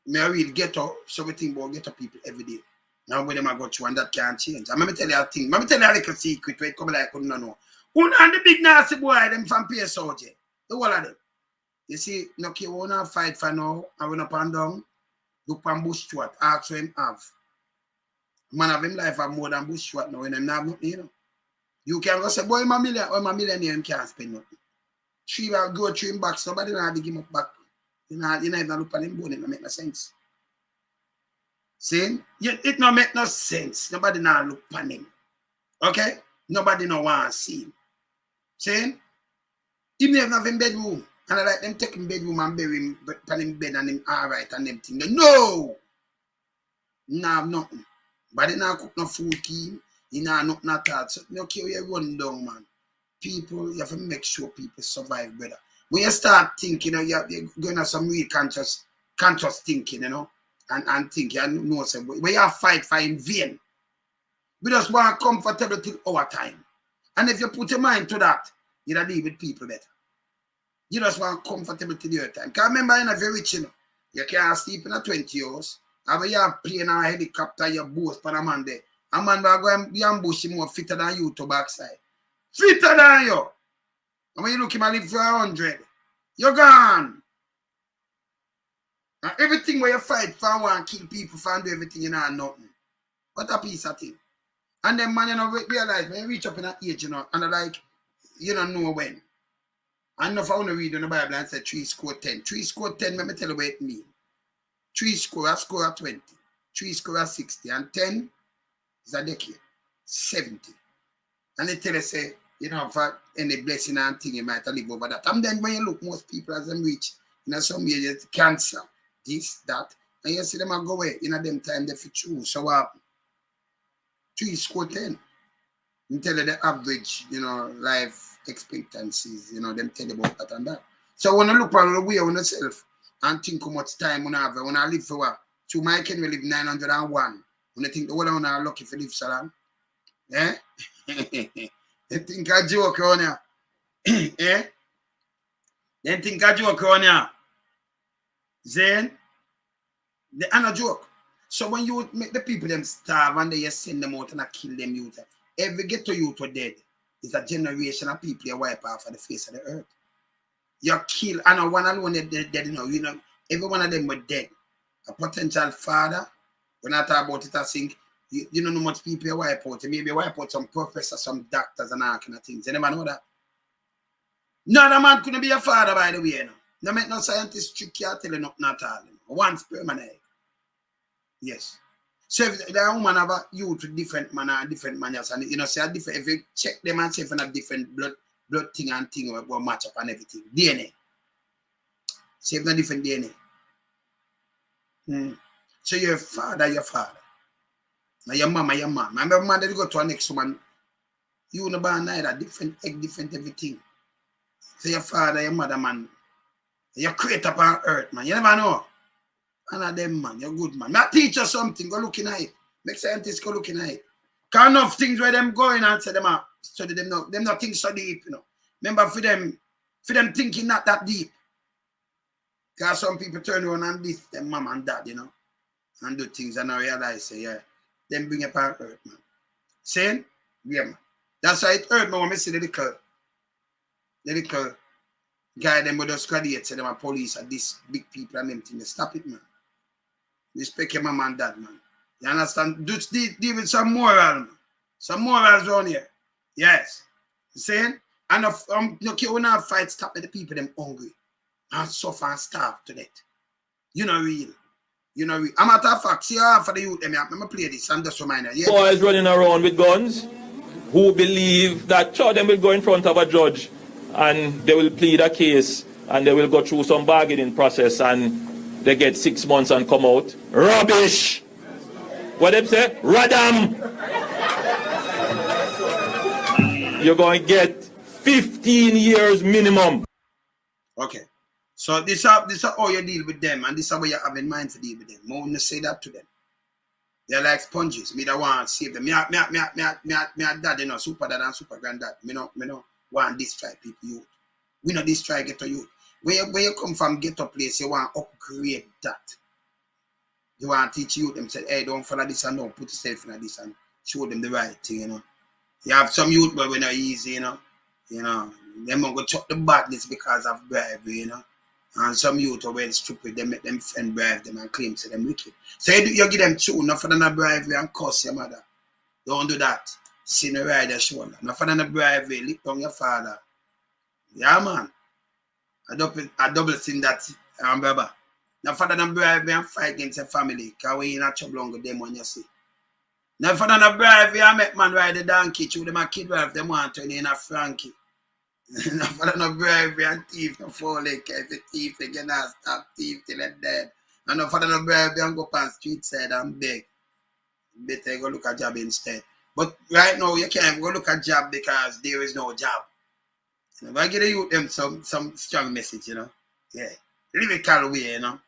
me I really ghetto, so we think about ghetto people every day. Now when them I go through and that can't change. And let me tell you a thing. Let me tell you a little secret where it come like you know. Who and the big nasty boy, them from PSOJ. The whole of them. You see, no key wanna fight for now and run up and down. Look on Bush Stewart, ask what him have. Man of him life have more than Bush Stewart now, and him have nothing, you know. You can go say, boy, I'm a millionaire, him can't spend nothing. Three will go through him back, somebody don't have to give him up back. You know even look at him bone, it don't make no sense. See? It don't make no sense. Nobody now look at him. Okay? Nobody no want to see him. See? He never have him bedroom. And I like them take him bedroom and bury him on him bed and him alright and them thing. No! Nah, nothing. But he not cook no food key. He not nothing at all. So no care where you run down, man. People, you have to make sure people survive, brother. When you start thinking, you know, you're going to have some real conscious thinking, you know, and think, you know, so when you have fight for in vain, we just want comfortable till our time. And if you put your mind to that, you'll deal with people better. You just want comfortable till your time. Because remember, you're not very rich, you know. You can't sleep in a 20 years. And when you have plane or a helicopter, you boast for a man there. A man will go and be ambushed more fitter than you to backside. Fitter than you. And when you look him and live for 100, you're gone. And everything where you fight for and kill people for and do everything, you know, nothing. What a piece of thing. And then man, you know, realize when you reach up in that age, you know, and like, you don't know when. And if I want to read in the Bible and say 3 score 10. 3 score 10, let me tell you what it means. 3 score, a score of 20. 3 score of 60. And 10 is a decade. 70. And they tell you, say, you know, for any blessing and thing you might live over that. And then when you look, most people as them reach, you know, some areas, cancer, this, that, and you see them go away, you know, them time they fit choose. So 3 score 10. You tell you the average, you know, life expectancies, you know, them tell you about that and that. So when you look around the way on yourself and think how much time you have, when I live for what? So my can live 901. When you think the whole one are lucky for live so long. Eh? They think I joke on ya. Eh? They think I joke on ya. Then they are not joke. So when you make the people them starve and they send them out and kill them youth, every ghetto youth were dead. It's a generation of people you wipe off of the face of the earth. You kill, and one alone dead, you know, every one of them were dead. A potential father, when I talk about it, I think, you don't know much people you wipe out. You maybe wipe out some professors, some doctors, and all kind of things. You never know that. No other man couldn't be a father, by the way. You know. No make no scientist trick you tell you nothing at all. You know. One sperm and egg. Yes. So if the woman have a youth with different man and different manners, and you know, say a different, if you check them and see if you have different blood thing and thing will match up and everything. DNA. See if no different DNA. So your father. Now your mama, your mom. Remember, man, they go to a next woman. You no born neither, different egg, different everything. So your father, your mother, man. You create up on earth, man. You never know. One of them, man. You're good, man. I teach you something. Go looking at it. Make scientists go looking at it. Cause enough things where them going and say them out. Study them now. Them not think so deep, you know. Remember for them thinking not that deep. Because some people turn around and beat them mom and dad, you know. And do things and I realize, say, yeah. Them bring up on earth, man. Saying? Yeah, man. That's why it hurt me when I see the little guy them with those graduates, say them are police and these big people and them things. Stop it, man. Respect your mom and dad, man. You understand? Just deal with some moral, man. Some morals around here. Yes. You saying? And if look, you wanna fight, stop with the people them hungry and suffer and starve to death. You know real. You know real. A matter of fact, see how for the youth them, I'm gonna play this and just remind you. Yeah. Boys running around with guns who believe that sure them will go in front of a judge and they will plead a case and they will go through some bargaining process and they get 6 months and come out. Rubbish! What them say? Radam! You're going to get 15 years minimum. Okay. So this is how you deal with them, and this is how you have in mind to deal with them. I want to say that to them. They're like sponges. Me don't want to save them. Me dad, you know, super dad and super granddad. Me no want to destroy people youth. We not destroy ghetto youth. When you come from ghetto place, you want to upgrade that. You want to teach youth them, say, hey, don't follow this and don't put yourself in this and show them the right thing, you know. You have some youth but we're not easy, you know. You know, them going to chuck the badness because of bribery, you know. And some youth are well stupid, they make them friend bribe them and claim to them wicked. So you give them two, not for them to bribery and curse your mother. Don't do that. Sin a ride your shoulder. Not for them to bribery, lick down your father. Yeah, man. I double sin that, brother. Not for them to bribery and fight against your family, because we ain't trouble long with them when you see. Not for them to bribery and make man ride the donkey, through them a kid drive, them want to turn in a Frankie. No for no bribery and thief, no fall like if a thief they cannot stop thief till they're dead. And no for no bribery and go up on street side and beg. Better go look at job instead. But right now you can't go look at job because there is no job. If I get you them some strong message, you know. Yeah. Lyrical way, you know.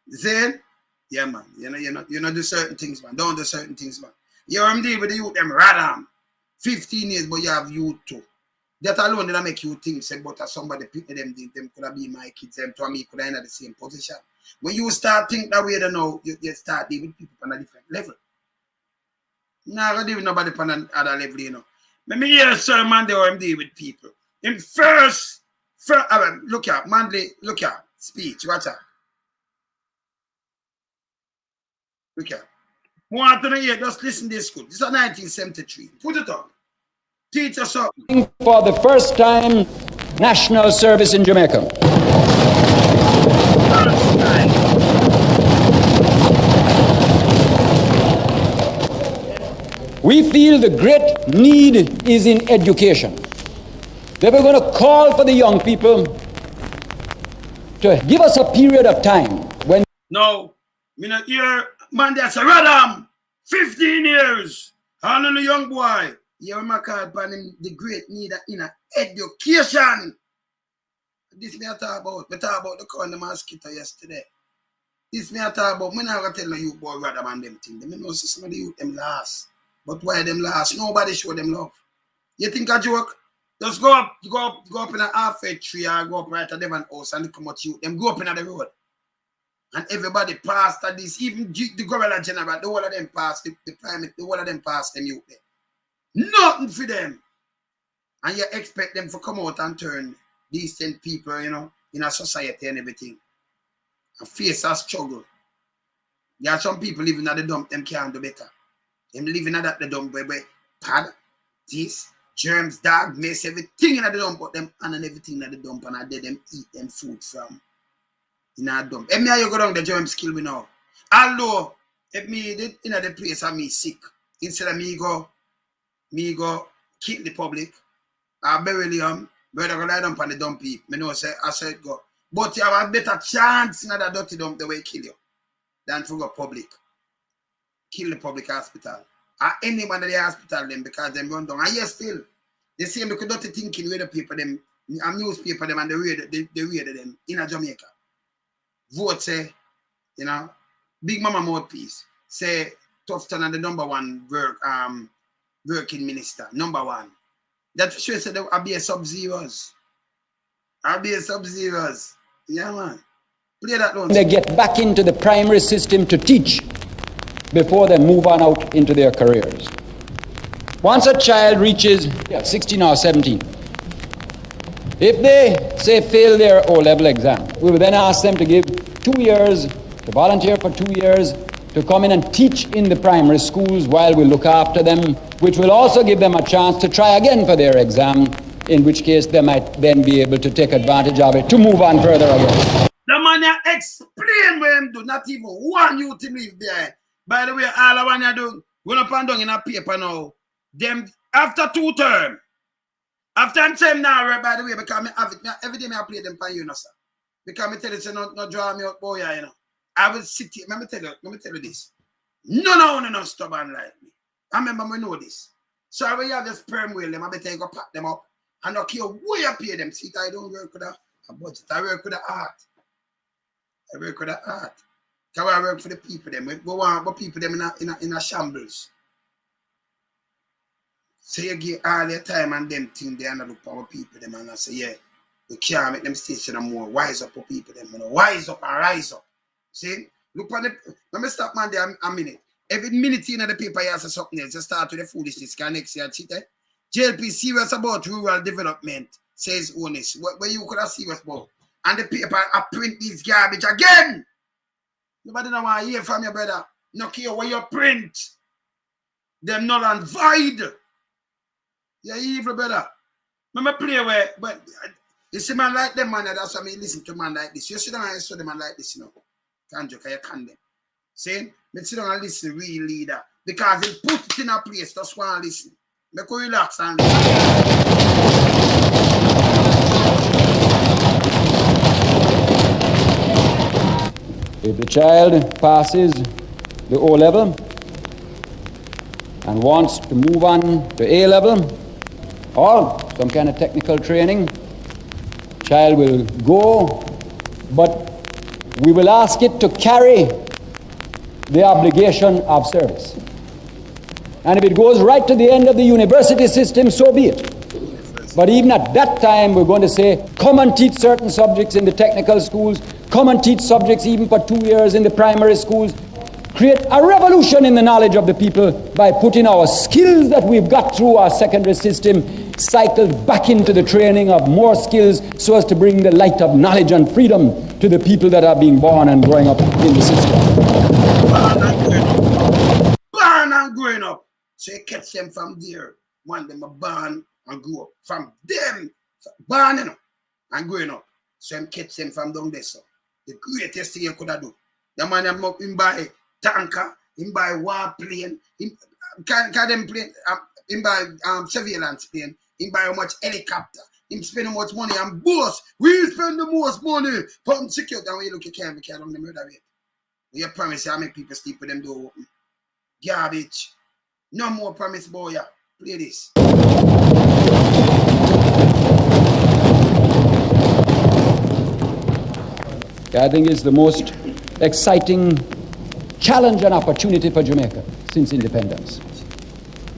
You see? Yeah, man. You know do certain things, man. Don't do certain things, man. You deal with the youth them radam. 15 years, but you have youth too. That alone didn't make you think, say, but as somebody picked them could have been my kids, them to me could have in the same position. When you start think that way, then now you start dealing with people on a different level. Now I deal with nobody on another level, you know. Let me hear a sermon there I'm dealing with people. In first look at Manley, look at speech, watch out. Look at. Want to hear, just listen to this good. This is 1973. Put it on. Teach us something. For the first time, national service in Jamaica. We feel the great need is in education. They were going to call for the young people to give us a period of time when... No, me not hear man that's a radam 15 years. I know the young boy. Yeah, my call upon him the great need in education. This me I talk about. Me talk about the corn the mosquito yesterday. This me I talk about. Me not gonna tell you boy rather than them things. Me know some of the youth them last. But why them last? Nobody show them love. You think a joke? Just go up in a half-fed tree or go up right at them house and look how much youth them go up in the road. And everybody passed at this, even the governor general, the whole of them passed, the primate, the whole of them passed them youth there. Nothing for them. And you expect them to come out and turn decent people, you know, in a society and everything. And face a struggle. There are some people living at the dump, them can't do better. Them living at the dump, where pad, this, germs, dog, mess, everything in the dump, but them and everything in the dump, and I did them eat them food from in a dump. If me you go down the germs kill me now. Although if me in the place and me sick, instead of me go kill the public, I bury them, brother go lie down on the dump heap. Me know say I said go. But you have a better chance in that dirty dump the way kill you than to go public. Kill the public hospital. Or anyone at the hospital them because them run down. And yes still, they say me could dirty thinking with the people them and newspaper them and they read them in a Jamaica. Vote say, you know, Big Mama mouthpiece say Tufton and the #1 working minister, #1. That sure said there will be a sub-zeros. I'll be a sub-zeros. Yeah, man. Play that one. They get back into the primary system to teach before they move on out into their careers. Once a child reaches 16 or 17, if they, say, fail their O-level exam, we will then ask them to give 2 years, to volunteer for 2 years, to come in and teach in the primary schools while we look after them, which will also give them a chance to try again for their exam, in which case they might then be able to take advantage of it to move on further again. The man explain what him do, not even one you to leave there. By the way, all I want to do, run up and down in a paper now. Them after 2 terms. After I'm saying now, by the way, because I have it, every day I play them for you, no, sir. Because I tell you, no draw me out, boy, you know. I will sit here. Let me tell you this. No, stubborn like me. I remember me know this. So I will have the sperm whale, them, I better go pack them up. And not care where you pay them. See, I don't work with a budget. I work with the art. Because I work for the people, them. We want people them in a shambles. So you give all your time and them thing there and look for our people them and I say, yeah, we can't make them station and more wise up for people them, you know, wise up and rise up. See? Look for the let me stop man there a minute. Every minute in the paper you have to something else. You start with the foolishness, because next year JLP serious about rural development, says Holness. Where you could have serious about. And the paper I print this garbage again. Nobody don't want to hear from your brother. No care where you print. Them null and void. You're evil, brother. Remember play where, but you see man like them, man, that's why I listen to man like this. You sit down and listen to man like this, you know. Can't joke, you can them. See? Me sit down and listen, real leader. Because he put it in a place, just want to listen. Make you relax and listen. If the child passes the O-level and wants to move on to A-level or some kind of technical training, child will go, but we will ask it to carry the obligation of service. And if it goes right to the end of the university system, so be it. But even at that time, we're going to say, come and teach certain subjects in the technical schools, come and teach subjects even for 2 years in the primary schools. Create a revolution in the knowledge of the people by putting our skills that we've got through our secondary system cycled back into the training of more skills so as to bring the light of knowledge and freedom to the people that are being born and growing up in the system. Born and growing up. So you catch them from there. Want them to born and grow up. From them, born, you know, and growing up. So you catch them from down there. So the greatest thing you could have done. The man him buy tanker, him buy warplane, him can them plane, him buy surveillance plane, him buy how much helicopter, Him spend the most money and boss. We spend the most money. Pump security. And when you look, you can't on the murder rate. You promise you make people sleep with them door open. Garbage. No more promise, boy. Yeah. Play this. I think it's the most exciting challenge and opportunity for Jamaica since independence.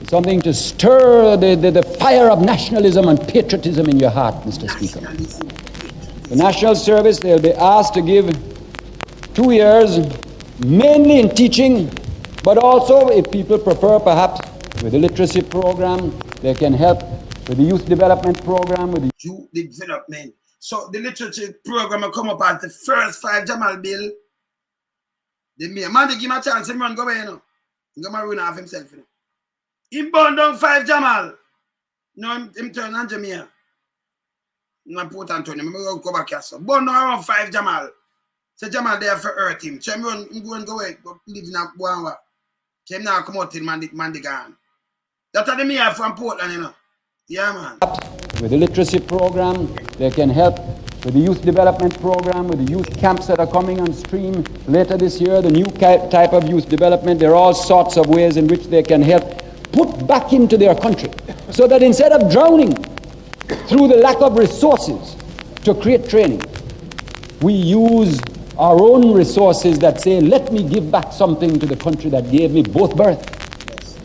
It's something to stir the fire of nationalism and patriotism in your heart, Mr. Speaker. The National Service, they'll be asked to give 2 years, mainly in teaching, but also, if people prefer, perhaps with the literacy program, they can help with the youth development program. With the youth development. So the literature program will come up as the first 5 Jamal bill. The man, they give him a chance, him run go away, you know. He go ruin half himself, you know. He burn down 5 Jamal. No, him turn on Jamaica. I'm put Antonio, I'm going to go back here. So burn down around 5 Jamal. So Jamal there for hurt him. So him go and go away, go live in a Buanwa. So him now come out till man the gone. That's what the mayor from Portland, you know. Yeah, man. With the literacy program, they can help with the youth development program, with the youth camps that are coming on stream later this year, the new type of youth development. There are all sorts of ways in which they can help put back into their country, so that instead of drowning through the lack of resources to create training, we use our own resources that say, let me give back something to the country that gave me both birth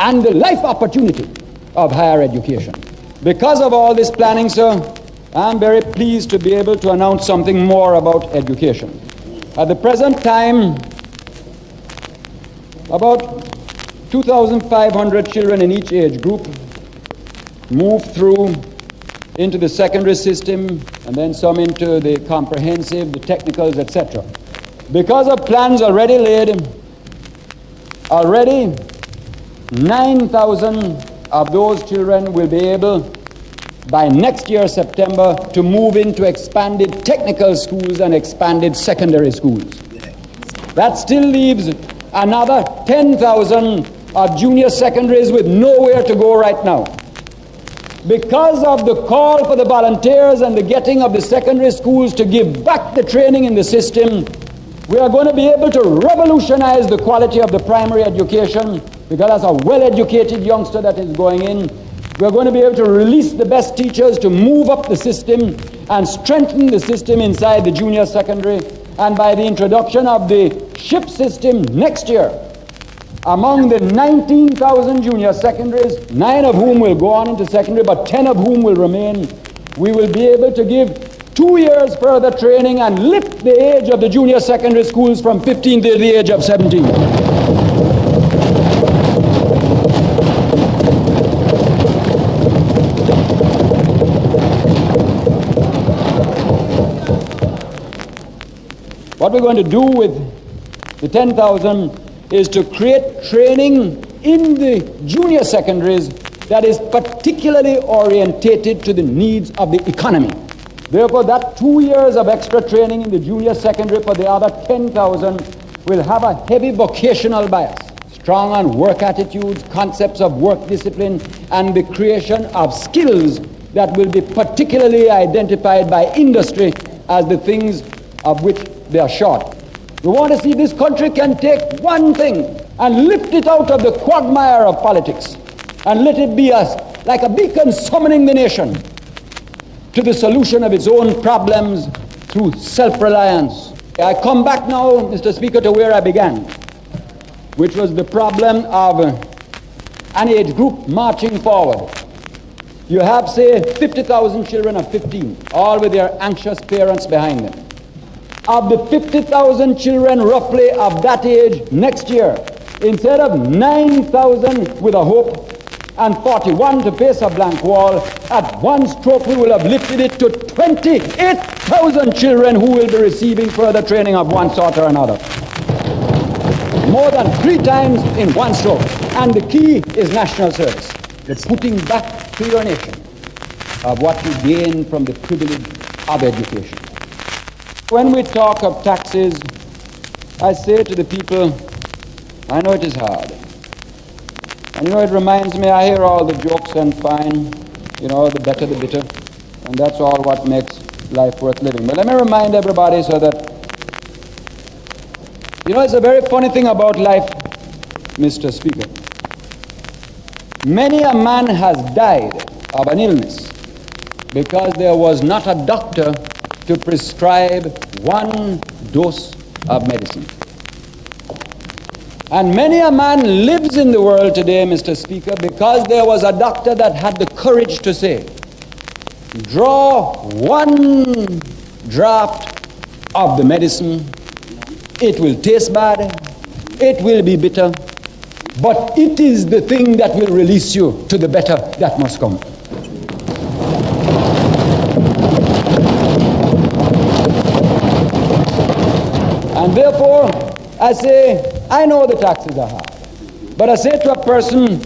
and the life opportunity of higher education. Because of all this planning, sir, I'm very pleased to be able to announce something more about education. At the present time, about 2,500 children in each age group move through into the secondary system, and then some into the comprehensive, the technicals, etc. Because of plans already laid, already 9,000 of those children will be able, by next year, September, to move into expanded technical schools and expanded secondary schools. That still leaves another 10,000 of junior secondaries with nowhere to go right now. Because of the call for the volunteers and the getting of the secondary schools to give back the training in the system, we are going to be able to revolutionize the quality of the primary education, because that's a well-educated youngster that is going in. We're going to be able to release the best teachers to move up the system and strengthen the system inside the junior secondary. And by the introduction of the SHIP system next year, among the 19,000 junior secondaries, 9 of whom will go on into secondary, but 10 of whom will remain, we will be able to give 2 years further training and lift the age of the junior secondary schools from 15 to the age of 17. What we're going to do with the 10,000 is to create training in the junior secondaries that is particularly orientated to the needs of the economy. Therefore, that 2 years of extra training in the junior secondary for the other 10,000 will have a heavy vocational bias, strong on work attitudes, concepts of work discipline, and the creation of skills that will be particularly identified by industry as the things of which they are short. We want to see this country can take one thing and lift it out of the quagmire of politics and let it be like a beacon summoning the nation to the solution of its own problems through self-reliance. I come back now, Mr. Speaker, to where I began, which was the problem of an age group marching forward. You have, say, 50,000 children of 15, all with their anxious parents behind them. Of the 50,000 children roughly of that age next year, instead of 9,000 with a hope and 41 to face a blank wall, at one stroke we will have lifted it to 28,000 children who will be receiving further training of one sort or another. More than 3 times in one stroke. And the key is national service. The putting back to your nation of what you gain from the privilege of education. When we talk of taxes, I say to the people, I know it is hard. And it reminds me, I hear all the jokes and fine, the better the bitter. and that's all what makes life worth living. But let me remind everybody so that, it's a very funny thing about life, Mr. Speaker. Many a man has died of an illness because there was not a doctor to prescribe one dose of medicine. And many a man lives in the world today, Mr. Speaker, because there was a doctor that had the courage to say, draw one draft of the medicine, it will taste bad, it will be bitter, but it is the thing that will release you to the better that must come. And therefore, I say, I know the taxes are hard, but I say to a person,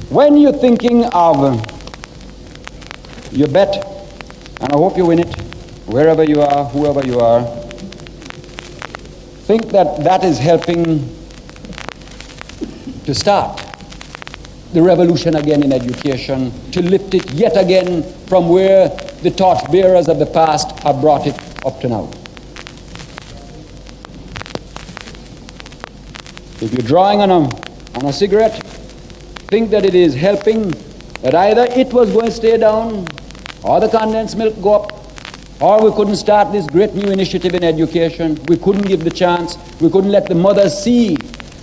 when you're thinking of your bet, and I hope you win it, wherever you are, whoever you are, think that that is helping to start the revolution again in education, to lift it yet again from where the torchbearers of the past have brought it up to now. If you're drawing on a cigarette, think that it is helping, that either it was going to stay down, or the condensed milk go up, or we couldn't start this great new initiative in education. We couldn't give the chance. We couldn't let the mothers see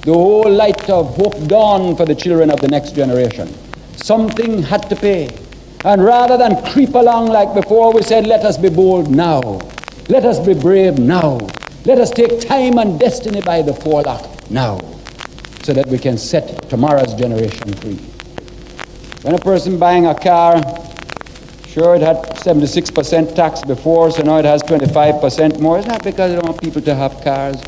the whole light of hope dawn for the children of the next generation. Something had to pay. And rather than creep along like before, we said, let us be bold now. Let us be brave now. Let us take time and destiny by the forelock now, so that we can set tomorrow's generation free. When a person buying a car, sure, it had 76% tax before, so now it has 25% more. It's not because they don't want people to have cars,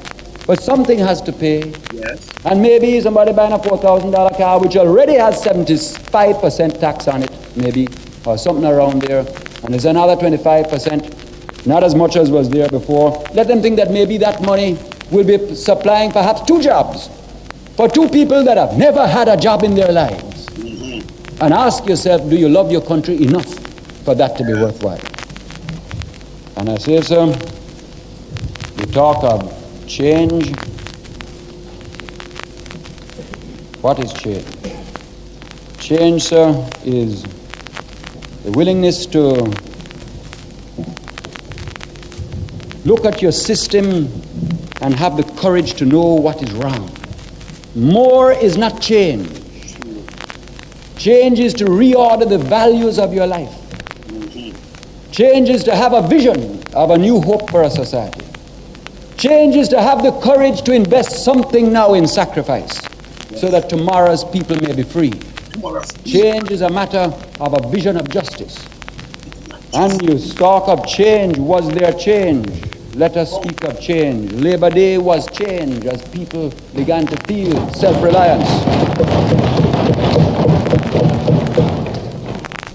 but something has to pay. Yes. And maybe somebody buying a $4,000 car, which already has 75% tax on it, maybe, or something around there, and there's another 25%, not as much as was there before. Let them think that maybe that money will be supplying perhaps 2 jobs for 2 people that have never had a job in their lives. Mm-hmm. And ask yourself, do you love your country enough for that to be worthwhile? And I say, sir, we talk of change. What is change? Change, sir, is the willingness to look at your system and have the courage to know what is wrong. More is not change. Change is to reorder the values of your life. Change is to have a vision of a new hope for a society. Change is to have the courage to invest something now in sacrifice so that tomorrow's people may be free. Change is a matter of a vision of justice. And you talk of change. Was there change? Let us speak of change. Labor Day was change as people began to feel self-reliance.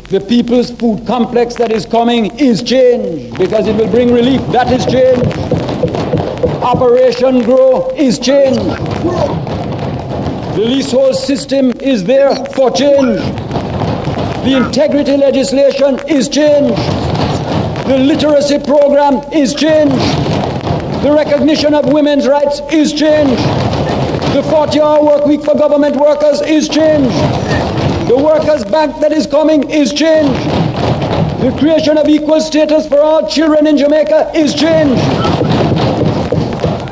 The People's Food Complex that is coming is change because it will bring relief. That is change. Operation Grow is change. The leasehold system is there for change. The integrity legislation is change. The literacy program is change. The recognition of women's rights is change. The 40-hour work week for government workers is change. The Workers' Bank that is coming is change. The creation of equal status for all children in Jamaica is change.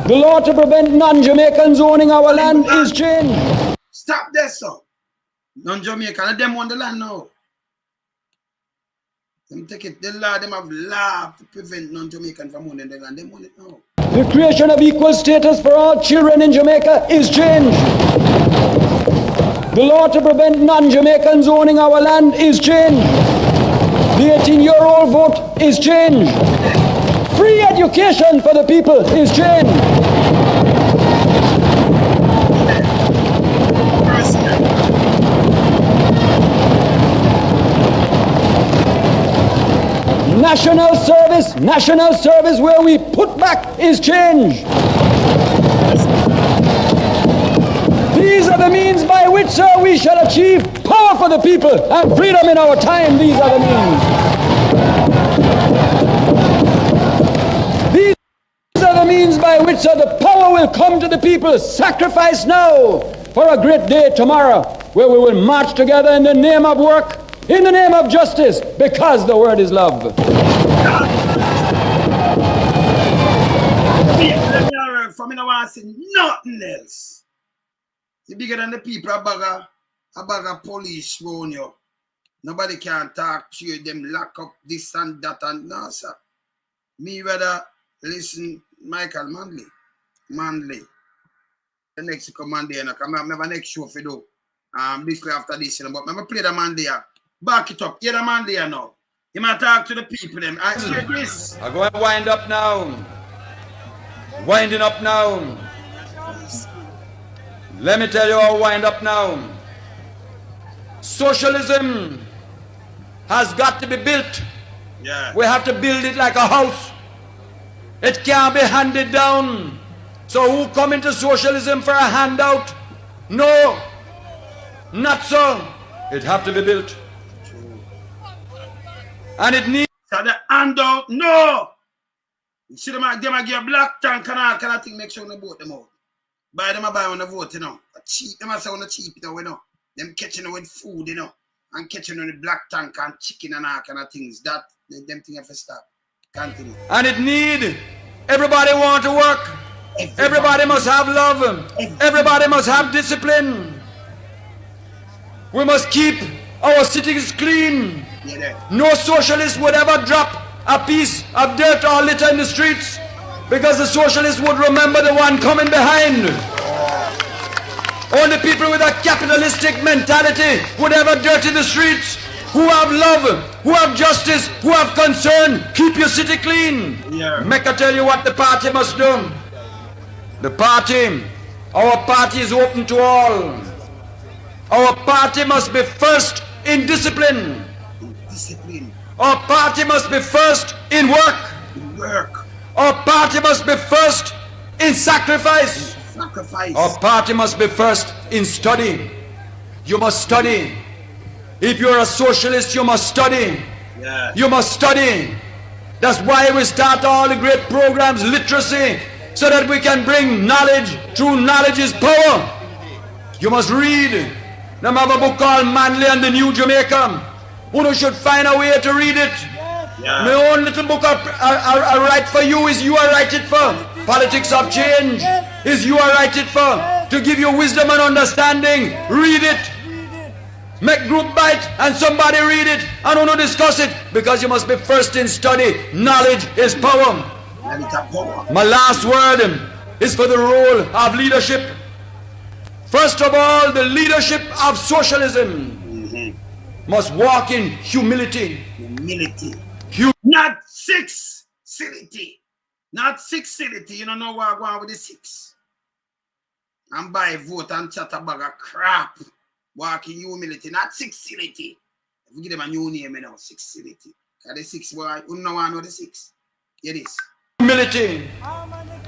The law to prevent non-Jamaicans owning our land is change. Stop there, sir. Non-Jamaican, them own the land now. Them take it, the law, them have law to prevent non-Jamaican from owning the land. Them own it now. The creation of equal status for all children in Jamaica is change. The law to prevent non-Jamaicans owning our land is change. The 18-year-old vote is change. Free education for the people is change. National service where we put back is change. These are the means by which, sir, we shall achieve power. more for the people and freedom in our time. These are the means. These are the means by which the power will come to the people. Sacrifice now for a great day tomorrow, where we will march together in the name of work, in the name of justice, because the word is love. From me, I want to say nothing else. You bigger than the people, a bag of police round you. Nobody can talk to you, them lock up this and that and no, sir. Me rather listen Michael Manley. The next Monday, and I have a next show for you. Basically after this, but I'm play the Monday. Back it up. Hear the Monday now. You might talk to the people them. I hear this. I'm going to wind up now. Winding up now. Let me tell you how wind up now. Socialism has got to be built. Yeah. We have to build it like a house. It can't be handed down. So who come into socialism for a handout? No. Not so. It have to be built. And it needs... So the handout, no. You see them give a black tank and all kind of thing, make sure they vote them out. Buy them a buy when they vote, you know. Cheap, them a say on the cheap, you know. Them catching them with food, you know. And catching them with black tank and chicken and all kind of things. That, them things have to stop. Continue. And it need, everybody want to work. Everybody must have love. Everybody must have discipline. We must keep our cities clean. Yeah, no socialist would ever drop a piece of dirt or litter in the streets, because the socialist would remember the one coming behind. Only people with a capitalistic mentality would ever dirty the streets. Who have love, who have justice, who have concern, keep your city clean. Yeah. Make I tell you what the party must do. The party, our party is open to all. Our party must be first in discipline. Discipline. Our party must be first in work. Work. Our party must be first in sacrifice. Sacrifice. Our party must be first in study. You must study. If you're a socialist, you must study. Yeah. You must study. That's why we start all the great programs, literacy, so that we can bring knowledge. True knowledge is power. You must read. Now I have a book called Manly and the New Jamaica. Who should find a way to read it. Yeah. My own little book I write for you is you I write it for. Politics of change is you I write it for. To give you wisdom and understanding. Read it. Make group bite and somebody read it and want to discuss it, because you must be first in study. Knowledge is power. My last word is for the role of leadership. First of all, the leadership of socialism must walk in humility. Humility. Not six-sility. Not six-sility. You don't know what I'm going with the six. And buy vote and chat a bag of crap. Walk in humility. Not six-sility. If we give them a new name, you know, six-sility. Because the six, boy, you don't want to know the six. Here it is. Humility.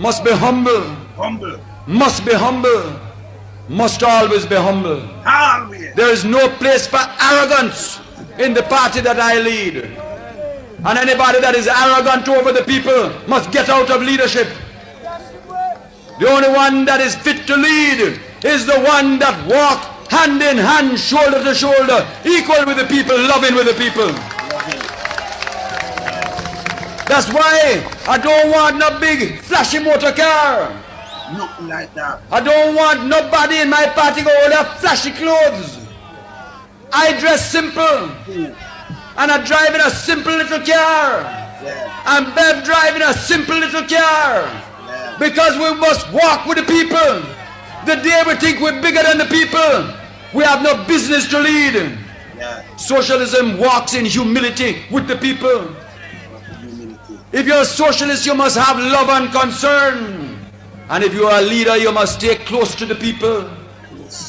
Must be humble. Humble. Must be humble. Must always be humble. Always. There is no place for arrogance in the party that I lead. And anybody that is arrogant over the people must get out of leadership. The only one that is fit to lead is the one that walks hand in hand, shoulder to shoulder, equal with the people, loving with the people. That's why I don't want no big flashy motor car. Nothing like that. I don't want nobody in my party go wear flashy clothes. I dress simple. And I drive in a simple little car. Yeah. And Bev drive in a simple little car. Yeah. Because we must walk with the people. The day we think we're bigger than the people, we have no business to lead. Yeah. Socialism walks in humility with the people. Humility. If you're a socialist, you must have love and concern. And if you're a leader, you must stay close to the people.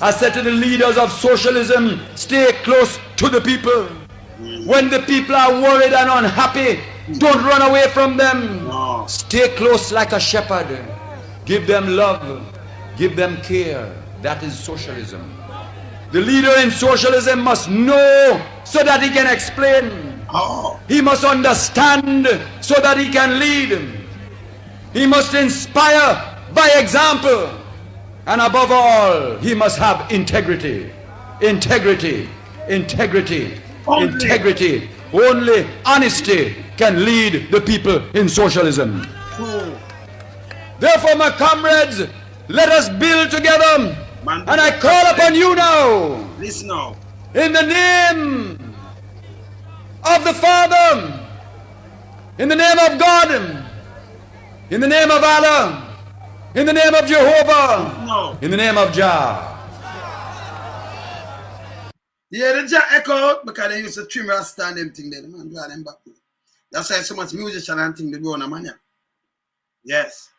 I said to the leaders of socialism, stay close to the people. When the people are worried and unhappy, don't run away from them. No. Stay close like a shepherd. Give them love. Give them care. That is socialism. The leader in socialism must know so that he can explain. Oh. He must understand so that he can lead. He must inspire by example. And above all, he must have integrity. Integrity. Integrity. Integrity. Only honesty can lead the people in socialism. Therefore, my comrades, let us build together. And I call upon you now. Listen now. In the name of the Father, in the name of God, in the name of Allah, in the name of Jehovah, in the name of Jah. Yeah, the Jah echo out because they used to trim and stand them thing there. The man draw them back. That's why so much musician and thing they do on a man. Yes.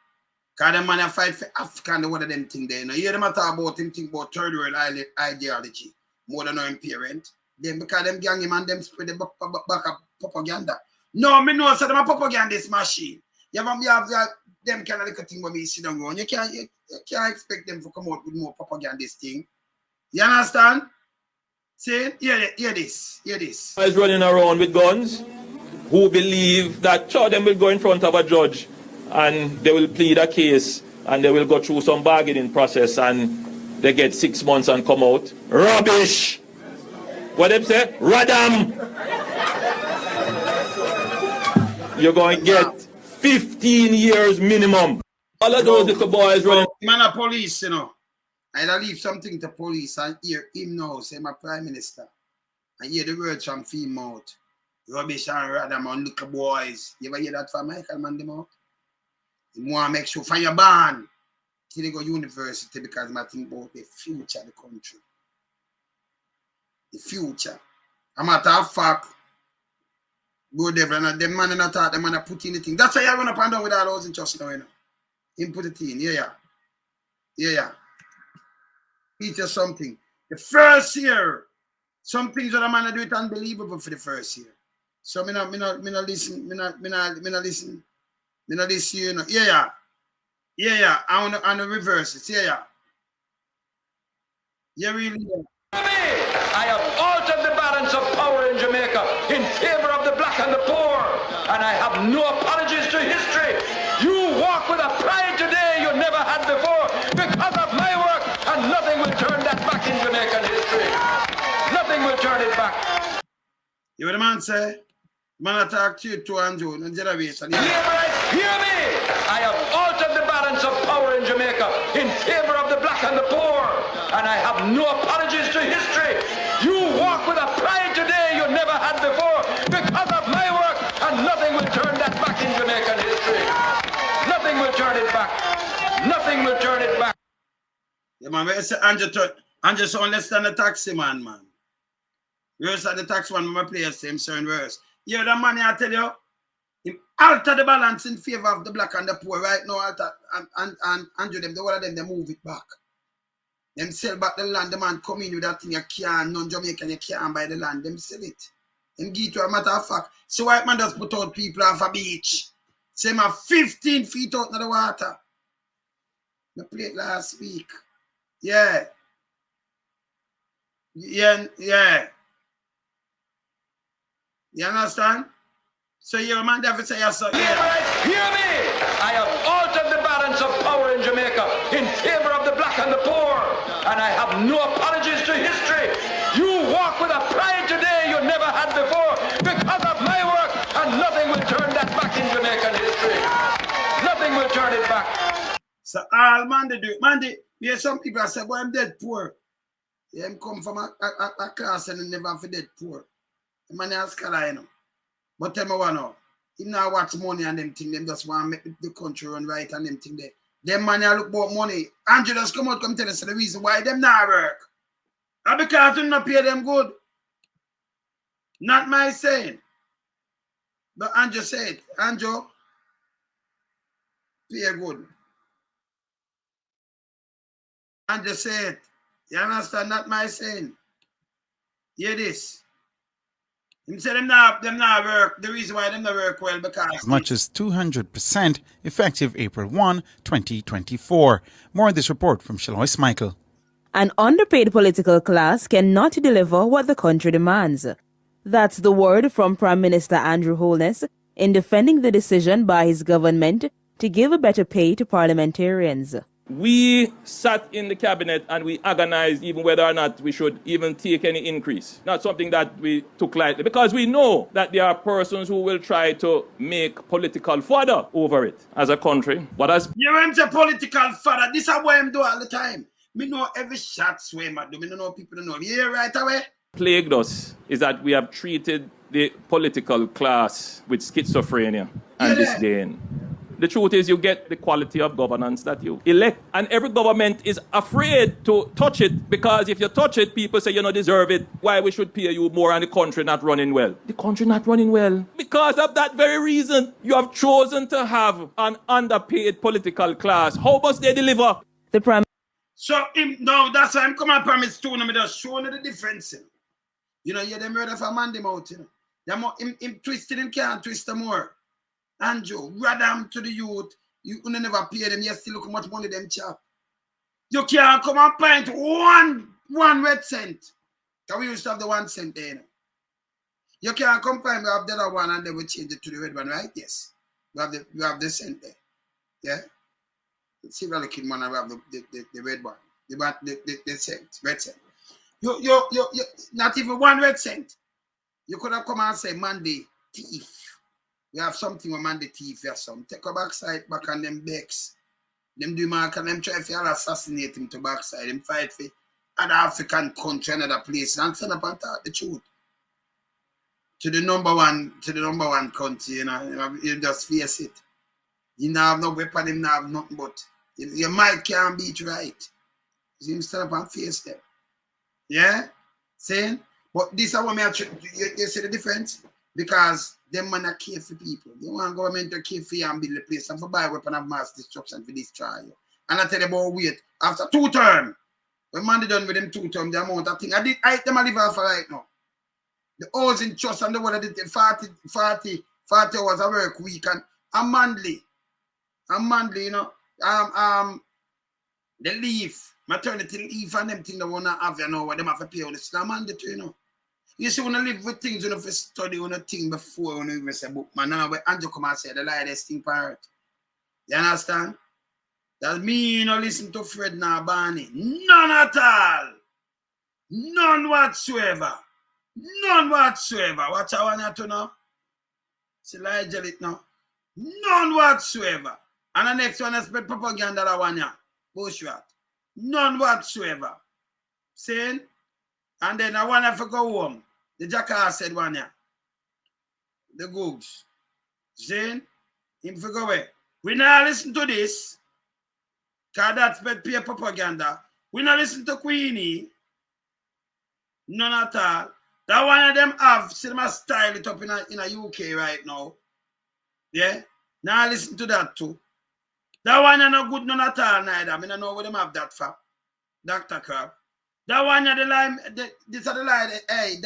Because them man fight for Africa and one of them thing there. You know, you hear them talk about him think about third world ideology more than our parent. Then because them gang him and them spread the back of propaganda. No, me know so them a propagandist machine. You have them kind of little thing when we sit down around. You can't expect them to come out with more propagandist thing. You understand? See, hear this. Guys running around with guns who believe that them will go in front of a judge and they will plead a case and they will go through some bargaining process and they get 6 months and come out. Rubbish! What them say? Radam! You're going to get 15 years minimum. All of those little boys running. Man a police, you know. I'd leave something to police and hear him now, say my prime minister. And hear the words from him mouth. Rubbish and radam on little boys. You ever hear that from Michael man them out? You want to make sure from your band till they go university because I think about the future of the country. The future. A matter of fact, go there and them man not thought them man put in the thing. That's why you run up and down with all those in just now, you know. Him put it in, yeah. Teach us something. The first year, some things that a man do it unbelievable for the first year. So me not listen, you know. Yeah. I want to reverse it. Yeah. Yeah, really. I have altered the balance of power in Jamaica in favor of the black and the poor, and I have no apologies to history. You walk with a pride today you never had before because of my work, and nothing will turn that back in Jamaican history. Nothing will turn it back. You hear the man say? Man attack to you, 200 and generation. Hear me! I have altered the balance of power in Jamaica in favor of the black and the poor, and I have no apologies to history. You walk with a pride today you never had before because of my work, and nothing will turn that back in Jamaican history. Nothing will turn it back. Nothing will turn it back. Yeah, man, where say Andrew so understand the taxi man. You understand the taxi man, I play the same certain verse. You hear that man, I tell you, he alter the balance in favor of the black and the poor right now. Alter and Andrew them, the one of them, they move it back. Them sell back the land, the man come in with that thing, you can't, non-Jamaican, you can't buy the land, them sell it. Them give it to a matter of fact. So white man just put out people off a beach. Say my 15 feet out in the water. I played last week. Yeah. You understand? So your man never say yes. Yeah. Hear me! I have altered the balance of power in Jamaica in favor of the black and the poor, and I have no apologies to history. You walk with a pride today you never had before because of my work, and nothing will turn that back in Jamaican history. Nothing will turn it back. So all man they do. Man, yeah, some people say, boy, I'm dead poor. Yeah, I'm come from a class and never for dead poor. The man has scholar, you know. But tell me what now. Him now watch money and them thing, them just want to make the country run right and them thing there. Them man look about money. Andrew just come out come tell us the reason why them not work. And because you not pay them good. Not my saying. But Andrew said, Andrew, pay good. Andrew said, you understand? Not my saying. Hear this. Him say them not work. The reason why them not work well because as much as 200% effective April 1, 2024. More of this report from Shalois Michael. An underpaid political class cannot deliver what the country demands. That's the word from Prime Minister Andrew Holness in defending the decision by his government to give a better pay to parliamentarians. We sat in the cabinet and we agonized even whether or not we should even take any increase. Not something that we took lightly, because we know that there are persons who will try to make political fodder over it as a country. But as you want a political fodder, this is what I'm doing all the time. Me know every shot sway, man. Me know people don't know. Yeah, right away. plagued us is that we have treated the political class with schizophrenia and disdain. The truth is, you get the quality of governance that you elect. And every government is afraid to touch it, because if you touch it, people say you don't deserve it. Why we should pay you more and the country not running well? The country not running well. Because of that very reason, you have chosen to have an underpaid political class. How must they deliver? The Prime. So, no, that's why I'm coming up promise to them, just showing the difference. You know, them murder for man them out, you know. Him twisted, him can't twist them more. Andrew, rather them to the youth, you never pay them, you still look how much money them chop. You can't come and find one red cent. Because we used to have the 1 cent there. You know. You can't come find we have the other one and then we change it to the red one, right? Yes. We have the cent there. Yeah? The silver looking one, we have the red one. The cent, red cent. You not even 1 red cent. You could have come and say Monday thief. We have something with Monday thief, we have some. Take a backside back on them becks. Them do mark and them try to assassinate him to backside. Them fight for other African country and other places and stand up and talk the truth. To the number one country, you know, you just face it. You don't have no weapon, you don't have nothing but your might can't beat right. You stand up and face them. Yeah? Saying? But this is what you see the difference? Because them man are care for people. They want government to care for you and build the place and for buy weapon of mass destruction for destroy you. And I tell you about wait, after 2 terms, when man done with them 2 terms, the amount of thing, I them a live off right now. The housing trust and the one that did 40 hours of work week and monthly, you know, the leave, maternity leave and them thing they wanna have, you know, what them have to pay on it's not mandatory, you know. You see, when you live with things, you have to study on a thing before when you even say book, man. Now, when Andrew come and say the lightest thing part. You understand? That me, you know, listen to Fred now, Barney. None at all. None whatsoever. None whatsoever. Watch I want you to know. See, like it now. None whatsoever. And the next one is spread propaganda that one, yeah. Bushrat. None whatsoever. Saying? And then I want to go home. The jackass said one yeah. The googs. Saying, him for go away. We now listen to this. Because that's bad peer propaganda. We now listen to Queenie. None at all. That one of them have cinema style it up in a UK right now. Yeah? Now listen to that too. That one is not good none at all neither. I mean, I know where them have that for. Dr. Crab. That one of the line, this is the line, hey,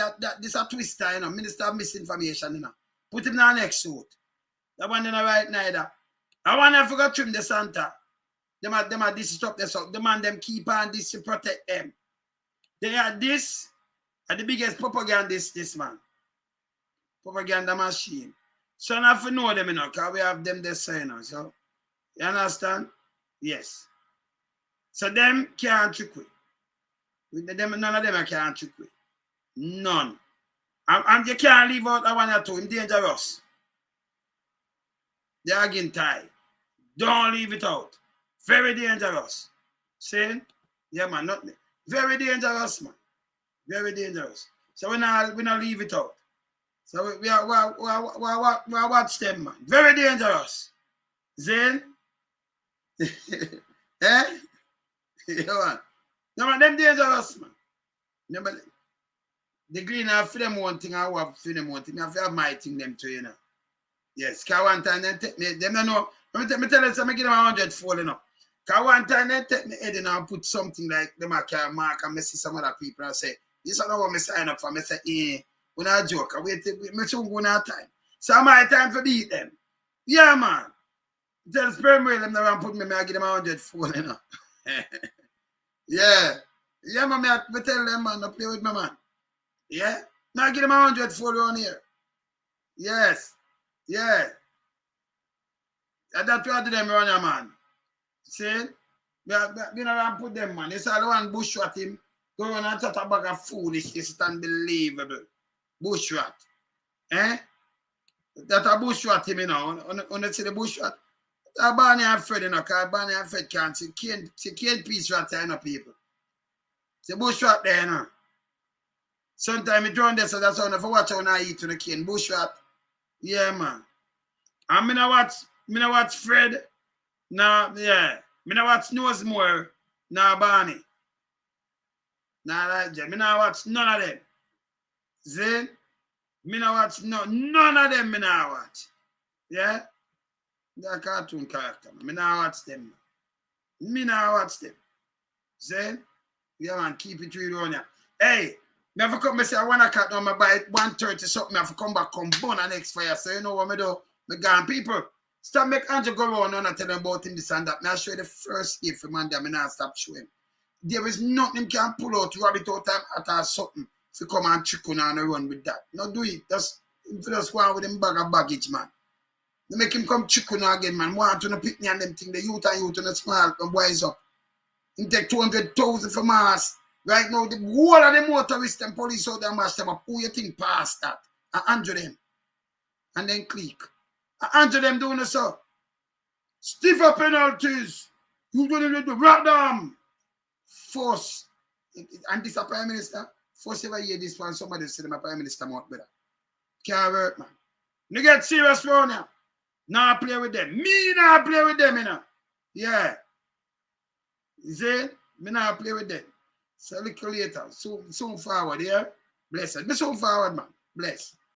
this is a twister, you know, Minister of Misinformation, you know. Put him in the next suit. That one in the right neither. I want to forget trim the Santa. Them are disrupt this up. The man them keep on this to protect them. They are this are the biggest propagandist, this man. Propaganda machine. So I have to know them, you know, because we have them this you know. So you understand? Yes. So them can't trick we. None of them can't trick with. None. And you can't leave out that one or two. It's dangerous. They're again tied. Don't leave it out. Very dangerous. See? Yeah, man. Not very dangerous, man. Very dangerous. So we not leave it out. So we watch them, man. Very dangerous. See? Eh? Yeah, man. No, man, them dangerous, man. Remember, the green have for them one thing, I have for them one thing. I have my thing, them too, you know. Yes, because one time they take me, them don't know. Let me tell you something, I give them 100 fall, you know. Because one time they take me head and put something like them I can mark and I see some other people and say, this is not what I sign up for. I say, we're not joke. I wait, I soon go now time. So my time for beat them. Yeah, man. Tell Sperm Whale them never put me, I give them 100 fall, you know. Yeah, Yeah, man, I tell them, man, not play with my man. Yeah? Now give them 100 for around here. Yes. Yeah. And that's what I do them around here, man. See? You know, put them, man. It's all the one bushrat him. Go on and talk about a foolishness. It's unbelievable. Bushrat. Eh? That a bushrat him, you know. On see the bushrat. Barney and Fred, you know, because Barney and Fred can't see peace rat there, you know, people. It's a bushrat there, you know. Sometimes you drown there, so that's how if I watch how I eat to the cane. Bushrat. Yeah, man. And me not watch Fred. Nah, yeah. Me not watch Nosemore. Nah, Barney. Nah, like that. Me not watch none of them. See? Me not watch none of them me not watch. Yeah? They're cartoon character. Me not watch them. Me not watch them. See? Yeah, man, keep it real on ya. Hey, me have to come, me say 1 o'clock now, me buy 1:30 something, me have to come back, come burn the next fire. So you know what me do? Me gone, people. Stop make Andrew go around and tell them about him this and that. Me I show you the first day for man that me not stop showing. There is nothing him can pull out, rabbit out at something to come and trick on and run with that. No do it. Just go on with him bag of baggage, man. They make him come trick on again, man. Want to pick me and them thing. The youth and the small and wise up. Him take 200,000 for mass. Right now, the whole of the motorists and police out there mash them up. Who you think past that? 100 them. And then click. 100 them doing the so. Stiffer penalties. You don't do random. Force. And this a prime minister. Force ever hear this one. Somebody say my prime minister more better. Can't work, man. You get serious for now. Now play with them. Me not play with them, you know. Yeah. You see? Me not play with them. So a little later. Soon forward, yeah? Blessed. Be soon forward, man. Bless.